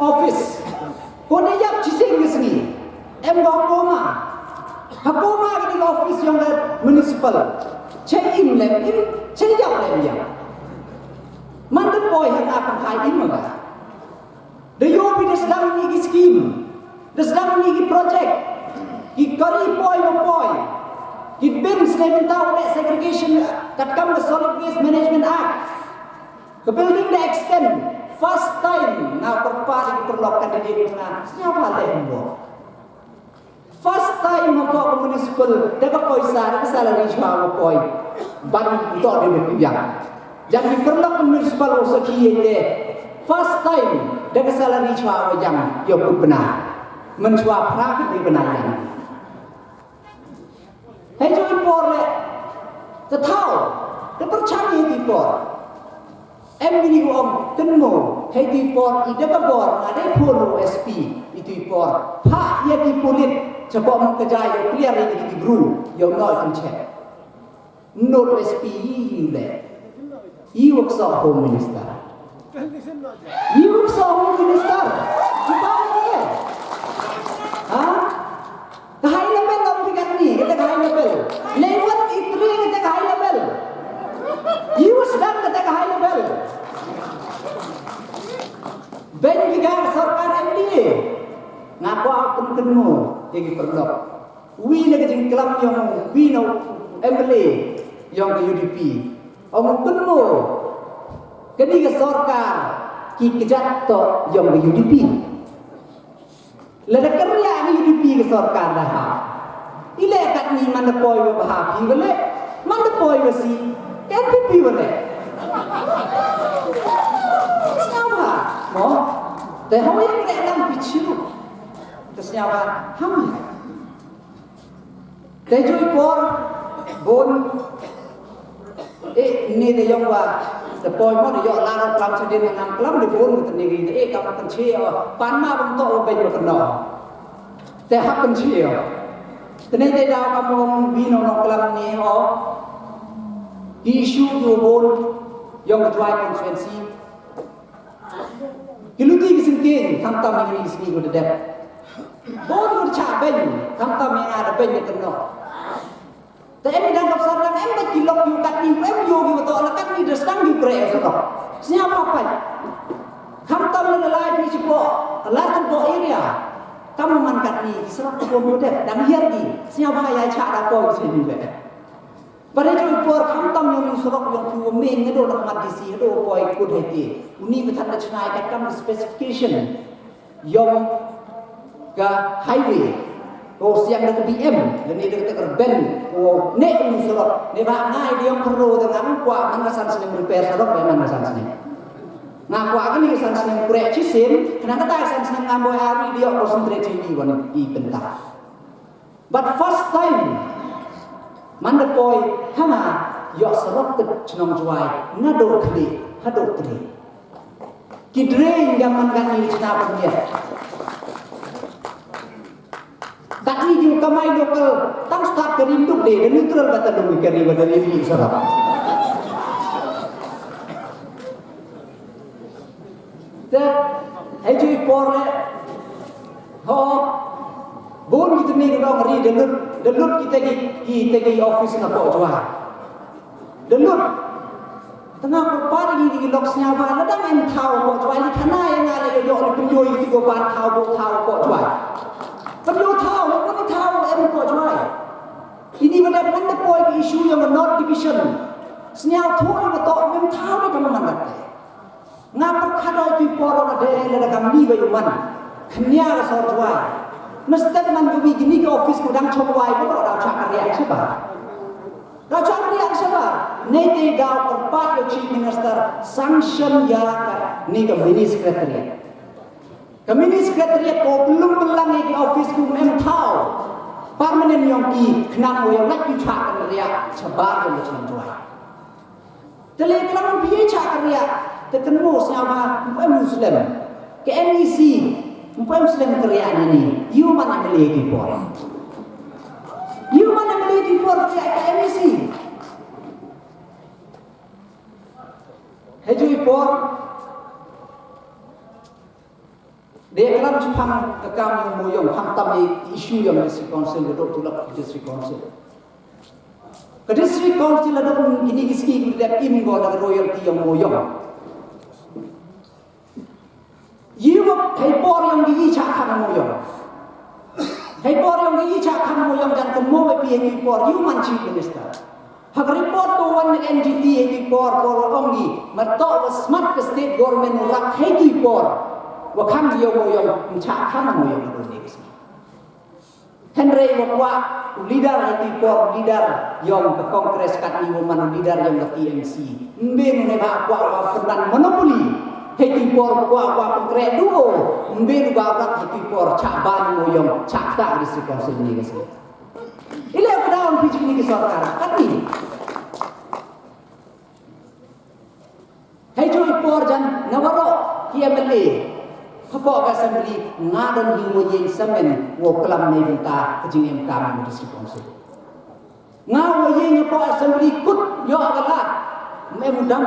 office. Kone yap cising di sini, Hakoma di office yang municipal, check-in lem, check-up lem ya. Mandat boy yang akan kain mana? Dayo bi sedang ni scheme, sedang ni project, ki kari boy. Ki bin seven tahu segregation, kat kam the Solid Waste Management Act, ke building the extend. First time na perpari perlokan di desa siapa lembo. First time mako municipal dapat poisa dapat salary cuma poi ban untuk di yang. Jadi perlokan municipal usaki itu first time dapat salary cuma yang yo benar. Mencuap praktik di benaran. Hei jadi por le, tahu, terpercaya di por. Bini om kenmo hei di por ida babor ada polo SP itu por pak ya di polit cepok mengkejai yo clear ini di guru yo no tu check. Not SPE le. You work so home minister. You work so home minister. Apa ni? Ah? High level of tingkat ni, kita high level. Lewat itri kita high level. You sedang kita high level. Ben juga sarkar MDA. Ngapa pun kenu yang perdok. We nak jadi kelam yang we no MLA yang ke UDP. Orang kenu kini ke sarkar ki kejat to yang ke UDP. Lada kerja ni UDP ke sarkar dah. Ile kat ni mana poi bahapi balik, mana poi besi MPP balik. Siapa? Mo, dah hawa yang kena dalam picu. Siapa? Ham. Dah joy por, bon. Ni dah yang wa. The boy mo dah yang larut kelam sedih dengan kelam di bon kita ni. Kamu kencing. Panma bentuk banyak kena. Dah hak kencing. Tadi dah dah kamu bina nak kelam ni. Isu tu bon yang ketua konferensi. Kiluti kisingkin, kamtam ini sini guna dep. Bon guna caben, kamtam yang ada ben yang kena. Tapi em dan kapsar dan em dah kilok yukat ni, em yogi betul lekat ni desang yukre esok. Siapa apa? Kamtam lelai ni cipo, lelai tu area. Kamu mankat ni, serap tu dep. Dan hiar ni, siapa yang cakap apa di sini le? Pada itu por kamtam yang surok yang tu main ngedo nak mati si do boy ikut hati. Uni betul nak cenai kat specification yang ke highway. Siang dekat BM dan ni dekat urban. Nek ni surok. Nek bak ngai dia perlu dengan kuat mengasan senang repair surok memang mengasan senang. Ngaku akan ni kesan senang kurek cisim. Kenapa tak kesan senang ngambil hari dia concentrate ini wan i bentar. But first time Manda poi hama yo serap ke cenong juai ngado kli hado kli kidre zaman kan ni cina punya tak ni ju kamai lokal tang start kerinduk deh dan neutral kata demi kari badan ini serap te heju por le ho bon kita ni kita ngeri delut kita di office nak bawa jual. Delut tengah perpari di lok senyawa ladang em tahu bawa jual di kana yang ada yo penjoi di goban tahu bawa jual. Penjoi tahu em bawa jual. Ini pada mana point isu yang North Division. Senyawa tu betul em tahu di mana mana. Ngapa kada itu poro ada ladang ni bayuman. Kenya sor jual. Mesti man begini ke office kudang cowai itu kalau cakap reaksi apa? Kalau cakap reaksi apa? Nanti gaul tempat yang chief minister sanction ya ni ke mini secretariat. Ke mini secretariat ko belum belang ke office ku mem tahu. Permanent yang ki kenang yang lagi cakap reaksi sebar yang macam cowai. Jadi kalau biar cakap reaksi, terkena siapa Muslim ke MEC. Mumpam Muslim kerjaan ini, you mana beli por? You mana beli por kerja MEC? Hejui por, dia kelam Jepang kekam yang muyong hantam isu yang district council gedok tulak district council. Ke district council ada ini kiski kita imgo dengan royalty yang muyong. Yiwak haipor yang diicakan moyong. Haipor yang diicakan moyong dan kemowe pi haipor human chief minister. Hak report to one NGT haipor korong matok smart ke state government rak haipor. Wakang dia moyong mencakan moyong ini. Henry wakwa leader haipor leader yang ke kongres kat ni woman leader yang ke TMC. Mbeng ne ba kwa peran monopoli. Heti por kuah konkret duo, mbir barat heti por caban moyong cakta di sekitar sini kesini. Ini yang kedalam pijak ni kesarkar, kan ni. Heti por jan nawaro KMLA, Papa assembly ngadon di moyen semen wo kelam ne benta kejing MK di Sipongso. Ngawo ye po assembly kut yo agalat memudam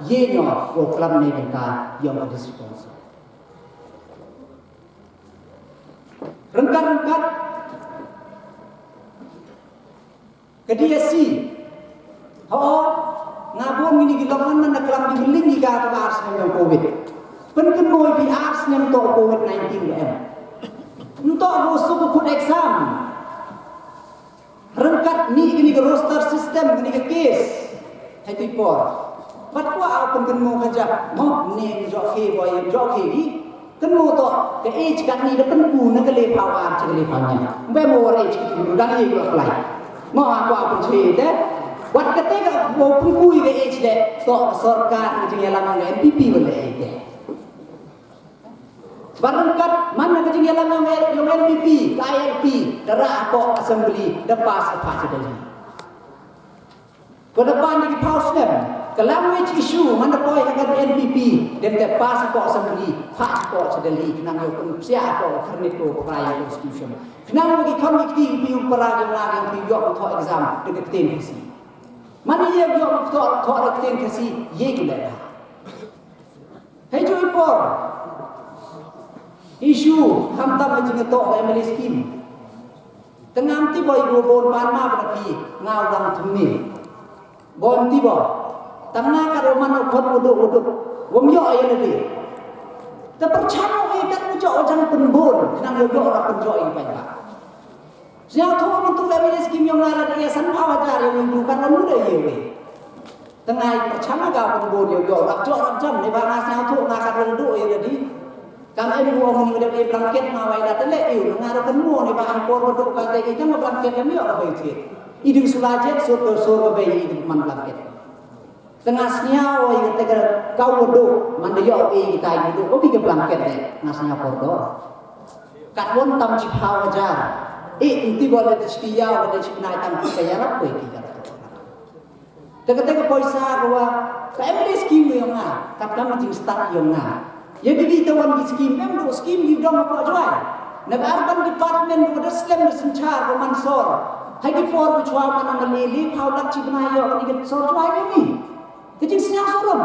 ye nyo wo kelam ne benta yo di Sipongso. Rengkat-rengkat kedia si ngabon ini gilongan na kelam di beling jika ke ars yang covid pen moy bi ars nem to covid-19 em untuk go suku put exam rengkat ni gini ke roster system gini ke case hai por pat ko pen mo kaja mo ne jo ke boy jo ke di mo to ke age kan ni de pen ku na ke le pawar ke le panya be mo age ki du dan ye go apply mo aku che de wat ketika mau pukui ke age de to sarkar ni jengalang MPP boleh ide barangkat mana ke jengalang yang MPP KLP darah ko assembly depas apa saja ke depan di house dem ke language issue mana ko yang MPP dan ke pas ko assembly pas ko sedeli nang yo pun sia ko kernit ko praya constitution nang lagi committee pi upara yang pi yo to exam de tendensi mana ye yo to ekten kasi ye gula hai jo ipor isu hamta majing to ML scheme tengam ti boy go bon pan ma berpi ngau dang thumi bon ti bo tengah ka roman khot uduk wom yo ye le ta percaya ye kan jo jang penbon nang yo ora penjo ye pa siapa tahu untuk lebih skim yang lain ada yasan awajar yang bukan lalu deh ye. Tengah percaya gak pun boleh yo rak jam ni bang siapa tahu nak ada dulu ye jadi. Kami dua orang ni ada blanket mawai dah telek yo ngar temu ni bang por duduk kata itu mah blanket kami apa itu. Iding sulajet sur bayi itu man blanket. Tengah senyawa yang tegar kau duduk man dia opi kita duduk opi ke blanket deh ngasnya pordo. Katwon tam cip awajar. Inti boleh tersedia boleh cipnai tanpa bayar apa kita. Teka-teka poisa bahwa KMD scheme yang ngah, tapi kami ting start yang ngah. Ya kita wan di scheme, memang scheme you dong apa jual. Negara urban department udah slam disencar ke Mansor. Hai di for jual mana melili, kau tak cipnai yo kan ikat sor jual ini. Kecil senyap sorom.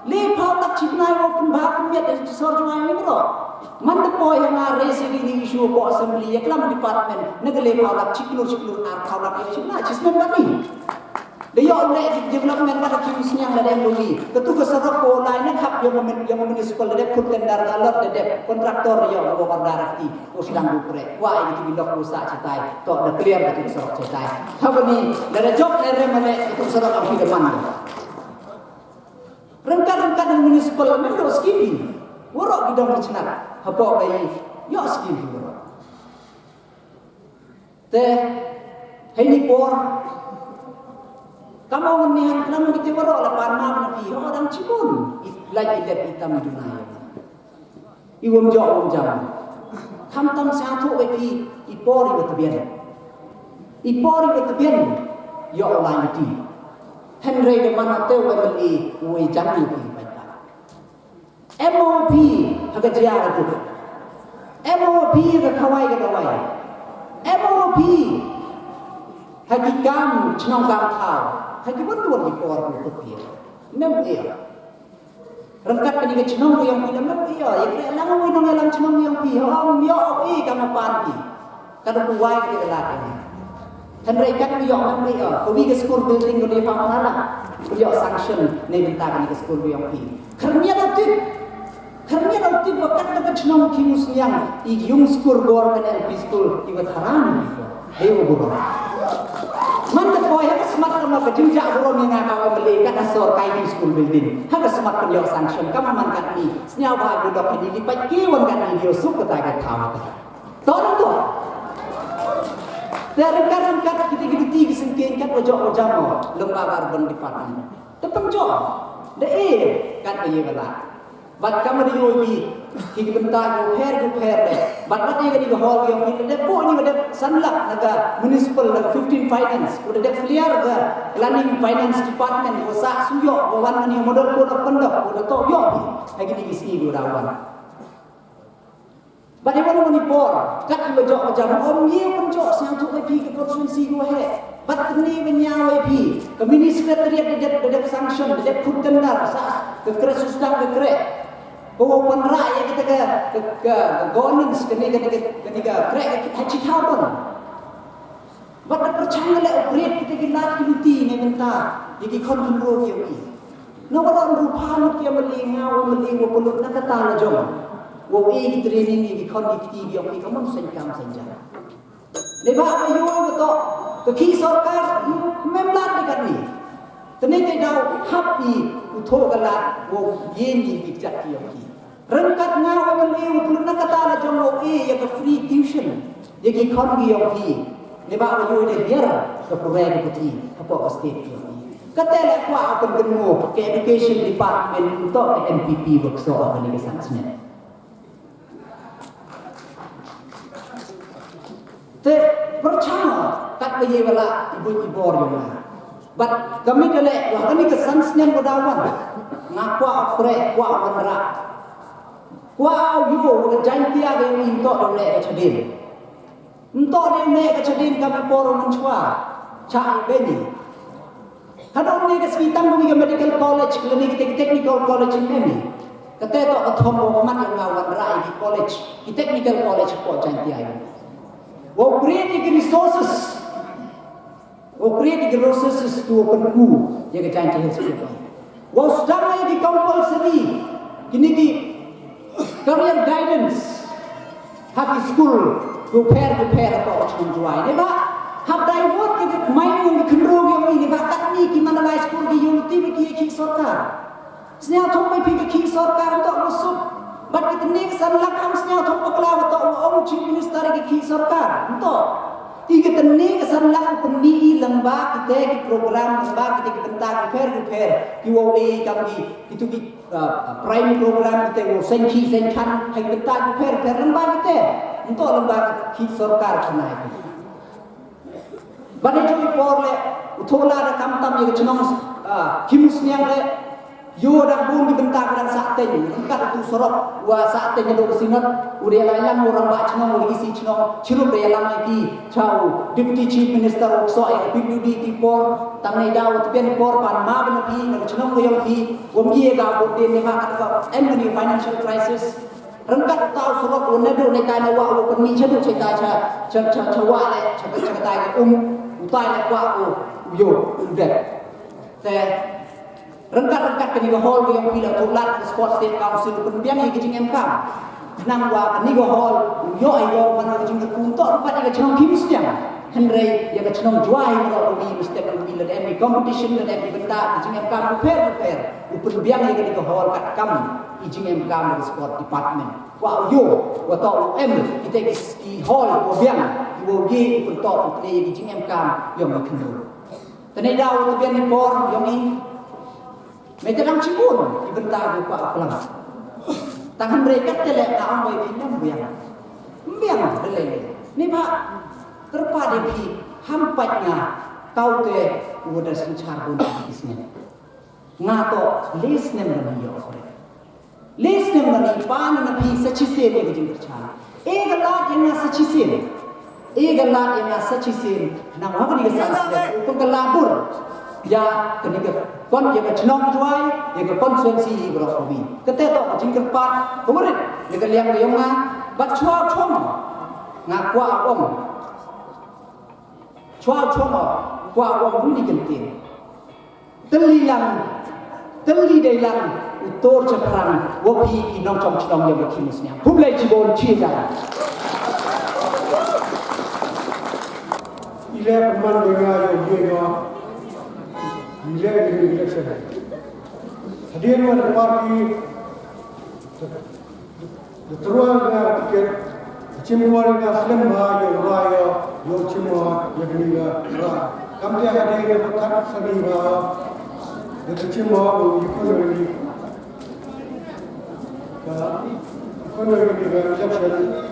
Le kau tak cipnai yo pun bahkan biar sor jual ini bro. Manda po yang resi di isu po assembly ya kelam department negale kaulat ciklur ar kaulat isu na cismen bani dia oleh development pada kiusnya ada yang beli ketugas serap po lain kap yang municipal ada kurten dar galot ada kontraktor ya go darati o sidang bukre wah ini bilok rusak cetai to ada clear itu serap cetai habani dari job ere mane itu serap api depan rengkan municipal memang skipping worok bidang dicenar apa bayi yo skim worok teh ini por kamu menihan kamu kita worok lapan mam nabi orang cikun lagi dia hitam dunia iwam jam kam tam satu bagi ipori betebian yo Allah mati Henry de manateu beli uai jami MOP haga jaya itu. MOP haga kawai ke kawai. MOP hagi gam cenong gam thau. Hagi pun dua di por itu dia. Nem iya. Rengkat ke ni cenong yang punya nem iya. Ya kira lang oi nong alam cenong yang pi. Yo kama panti. Kada kuai ke lat ini. Henry kan yo nem iya. Ko ke school building ko ni pamala. Yo sanction ni minta ke school yang pi. Karena nanti bakat dapat cenong kimus yang yung school government LP school ibat haram itu. Ayo bodoh. Mana kau yang smart sama kejunjak bodoh yang ngakau beli kan asal kain school building. Hanya smart penjauh sanction. Kamu mankan ni. Senyawa bodoh ini lipat kiwan kan video suka tak tahu. Tahu tu. Dari kadang-kadang kita tinggi sengkeng kan wajah mo lembaga urban department. Terpenjauh. Deh kan ayah Bat kamu di UI, kiki bentar go pair deh. Bat ni kini go hall yang ini deh. Po ni deh sanlak naga municipal naga 15 finance. Udah deh clear naga planning finance department. Go sak suyok go wan ni model code of conduct. Udah to yo. Lagi ni kisi go rawan. Bagaimana Manipur? Kat bejok macam ye penjok sang tu pi ke konstitusi gua he. Bat ni menyawe pi. Ke mini sekretariat de sanction de putendar sa ke kresustan ke kre. Bawa penra ya kita ke governance ke kre haji tahun. Bat percaya le operate kita gilat kiliti ni mentah. Iki kontrol ke pi. No orang rupa nak yang melingau pulut nak kata la jom. Wo e training ni kon active yang ni kamu senyam senja. Leba ayo beto ke ki sarkar memlat dekat ni. Tene ke dau happy utho galat wo yen ni bijak ki. Rengkat ngau meleu pulut nak kata la jom wo e ya ke free tuition. Ye ki kon gi yang ki. Leba ayo de biar ke program ki apa state ki. Katela kwa akan kengo ke education department untuk MPP workshop ni kesannya. Te percaya tak boleh wala ibu-ibu orang. But kami dalek wah kami kesannya berdawan. Ngapa apre kwa wanra. Kwa yo janji ada yang untuk dalek kecedin. Untuk dalek kecedin kami poro mencua. Cai beni. Hadong ni kesekitan bumi ke medical college, klinik technical college ini. Kata itu atom Muhammad yang ngawan rai di college, di technical college kok janji ayo. Wo create resources to open ku yang janji health. Wo sedang lagi compulsory, kini ki career guidance, hati school, prepare apa macam jual. Ini bah. Hab divert ke main yang dikenrong yang ini bakat ni gimana lah school di unity bagi ki sarkar. Senya thong mai pi ki sarkar untuk musuh. Bat kita ni kesan lakam senya thong pakla untuk om chief minister ki sarkar untuk. Tiga teni kesan lak pendi lembag kita ki program lembag kita bentang repair UOA kami itu ki prime program kita senki senkan hai bentang repair lembag kita untuk lembag ki sarkar kena itu. Bani jui por le uthola da kam tam ye chnong kimus niang le yo da bum di bentak dan sakte engkat tu sorok wa sakte nyedo kesinot udah lalang orang ba chnong uri isi chnong chirup de lam ki chau deputy chief minister of so ya PWD ti por tangai dau tian por pan ma ban pi na chnong yo ki wom ye ga bo de ne ma ka any financial crisis rengkat tahu sorok unedo ne kai na wa wo kan mi chedu cheta cha wa le cha tai utai nak buat yo udah. Saya rengkat ke nigo hall yang bila tulat sport state council pendiam yang kecing MK. Nang wa nigo hall yo ayo mana kecing kuntok dapat ke chnong kimis dia. Henry yang kecing juai kalau di mesti bila ada competition dan ada benda kecing MK prepare pendiam yang nigo hall kat kam kecing MK di sport department. Wa yo wa tau kita ki hall wa biang wo gi untuk play di jing MK yang kenal. Tenai dau tu bian impor yang ni mereka dang cibun ibentar ku apa lang. Tangan mereka telek ka ambai pinam biang. Biang delai. Ni pak terpada pi hampatnya kau te udah sencar pun bisnya. Ngato les nem yo. Les nem ni pan na pi sachise ni ke jing percaya. Galat yang sachise galat yang sachise nang apa ni kesan untuk kelabur ya keniga kon yang chnong juai yang konsuensi berobi keteto jingkerpat kemudian yang liang yonga bat chua chom ngakwa om chua chom kwa om buni gentin teli dailang utor ceprang wopi inong chom chnong yang kimusnya hublai jibon chia Ile peman dengar yang dia ile ini election. Hadir pada parti terus dengan tiket cimua dengan Islam bahaya raya yo cimua yang ni lah. Kami hadir dengan bekat seni bahaya dengan cimua ekonomi. Ekonomi dengan election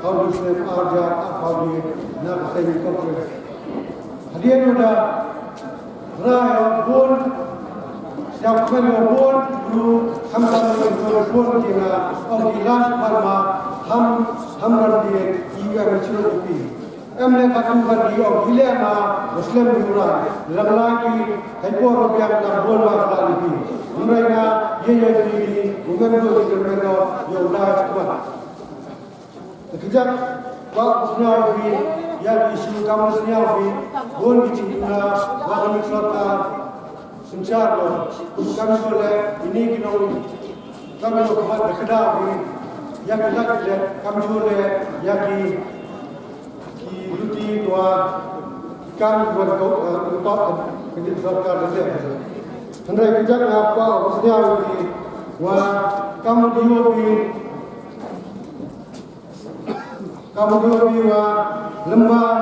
harus ada apa dia nak saya kompres. Hadir sudah raya pun Siapa yang pun dulu hamdan pun kita orang marma ham randiye iga bicara ini. Emne kata bagi orang gila ma Muslim diurang. Lagi haiku orang yang tak boleh lagi ini. Mereka ye ini bukan tu mereka yang dah cepat. Kejap waktu senyawa ini yang isu kamu senyawa ini pun dicinta waktu selatan Sencaro, kami boleh ini kami kemat berkedap yang kita kami boleh yang di luti tua kami berkautan dengan serta rakyat. Hendak kerja apa maksudnya ini? Wah kamu diobi wah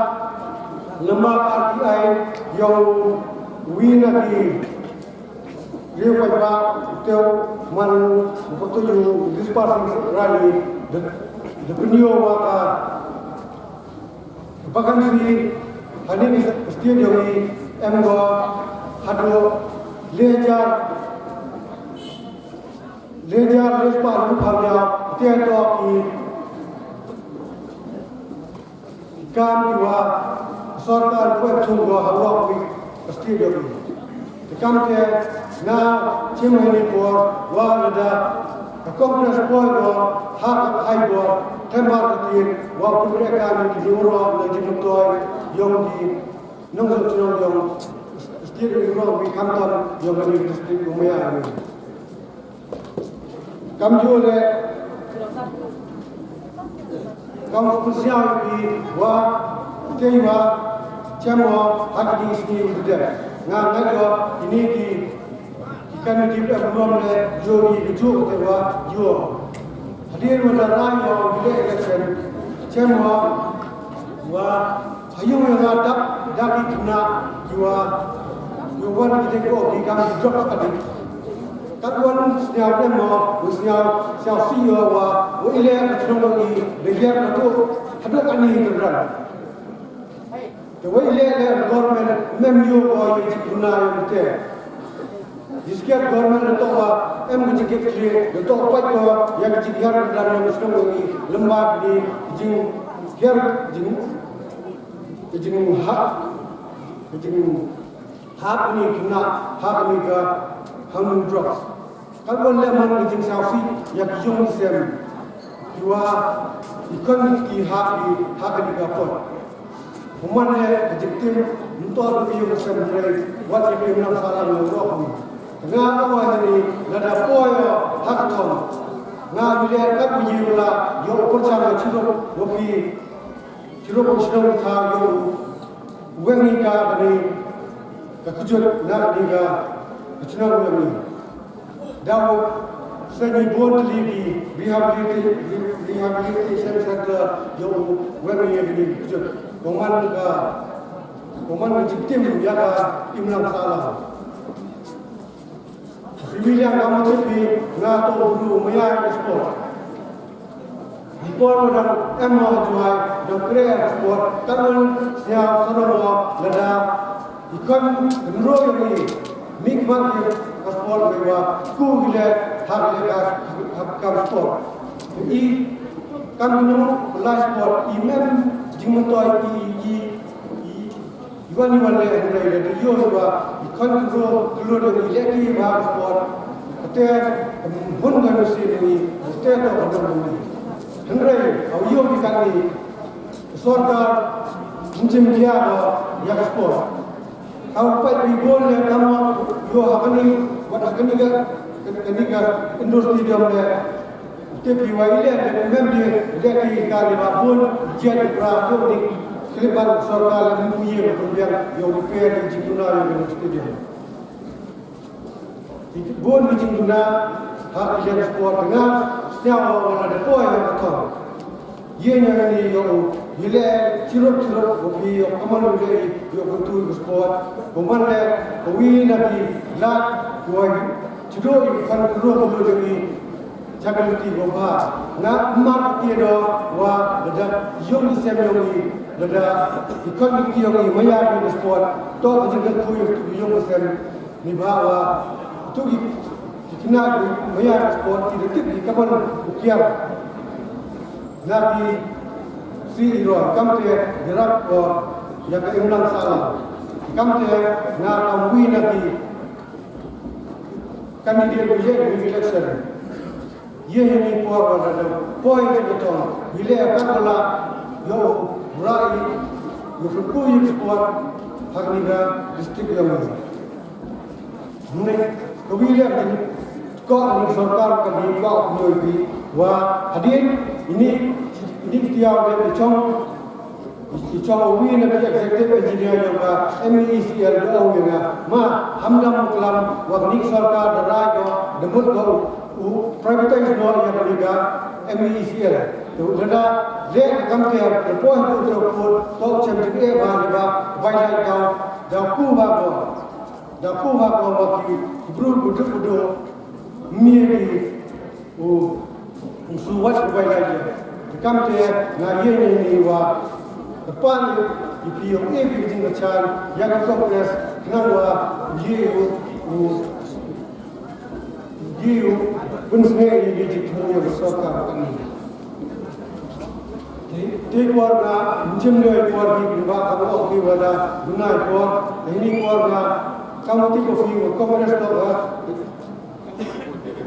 lemah RTI yang wina di dia pada teu man betul disparasi rally depenio maka bahkan di hari ini stadium ini emgo hado lejar respar rupanya tiada ki kan dua sarkar buat tunggu hawa stadium ini kam ke na chimani por wa da kongres por ha hai por tembar tin wa pure ka ni juro le jim toy yong di nong so yong stir ro bi kam ton yong ni district umaya ni kam jo le kam spesial bi wa teiwa chamo hak di sini udah ngaga ini di ikan di belum le jori betul tewa yo hadir pada rayo bila election cema wa ayo yang ada dari kena jiwa yuwan kita ko di kami drop tadi kawan setiap demo setiap siasi wa ile teknologi belajar itu ada kan ini terang. The way the government memang boy guna itu, jika government itu em kita kiri, itu apa itu yang kita harus dalam sistem ini lembaga di jing hak ini kena hak ini ke hangun drugs. Kalau lembaga jing safi yang jung sem, dua ikon ki hak ini ke apa? Umatnya kejepit untuk lebih bersembunyi wajib menang salah menurut ngah awal ini ada poyo hak tom ngah bila tak menjula yo percaya cukup lebih cukup sedang tahu wengi ka ini kekejut nak diga kecil wengi dawo seni buat lagi rehabilitation center yo wengi ini kejut Koman menjiptim jaga imlam salah. Pemilihan kamu tapi ngato dulu maya ekspor. Ekspor dan emma jual dan krea ekspor. Tahun siap saudara lada ikan genro ini nikmat ekspor bewa kuhile hak lekas hak ekspor. Ini kami menemu ekspor imam Jumlah iwan le hendak le yo ba ikon ro dari leki ba sport ate bun ga si ni ate to ada ni hendak au yo bi kan ni sorkar munjim dia ya sport au pa bi bol le kamu yo hakani wat hakani ga industri dia le tapi waile mem dia leki ka ba bun jet pra to ni Kelebihan sorkar yang punya kemudian yang repair di Cinguna yang stadium. Bon di Cinguna hak yang sport dengan setiap orang ada poin yang betul. Ia yang ini yang hilang cirut kopi yang aman boleh yang betul sport. Pemanda kawin lagi lat kuai cedok ikan keruk lagi jaga luti bomba. Nak mak tiada wa ada yang disebut lada ikon bukti yang maya di sport to juga kuy yung sen ni bawa itu kena bayar sport di detik di kapan ukiar nabi si iro kamte gerak ko yang keulang salah kamte na kamwi nabi kandidat bijak di election ye ni ko pada point betul bila akan bola yo rai yo perlu sport harga district yang mulai kebila kau ni सरकार kami kau menjadi wah hadir ini tiap dari icong win dari executive engineer yang MECL dah yang ma hamdam kelam wah ni सरकार darai ko debut ko privatize no yang berliga MECL tu dah le kami yang point tu terput top champion bahagia baik dah ku ba ko baki bro budu miri o suwat bai lagi kamte na ye ni wa depan ipio e bi chan ya ko kongres na wa ye bunsne ye ji thone soka kami te warga jemno wargi ba ko ki wada dunai ko ini warga kamu tiga view komunis tu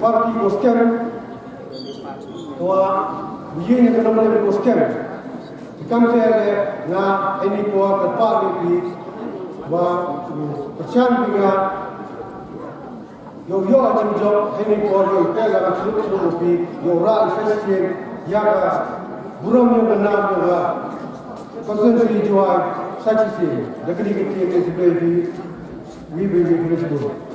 parti boskan tua begini yang kenapa lebih boskan kamu tiada na ini kuat terpak di bah percaya juga yo akan job ini kuat yo kita akan suruh di yo rai festival ya buram yang benar juga konsentrasi jual saksi sih jadi kita sebagai we will be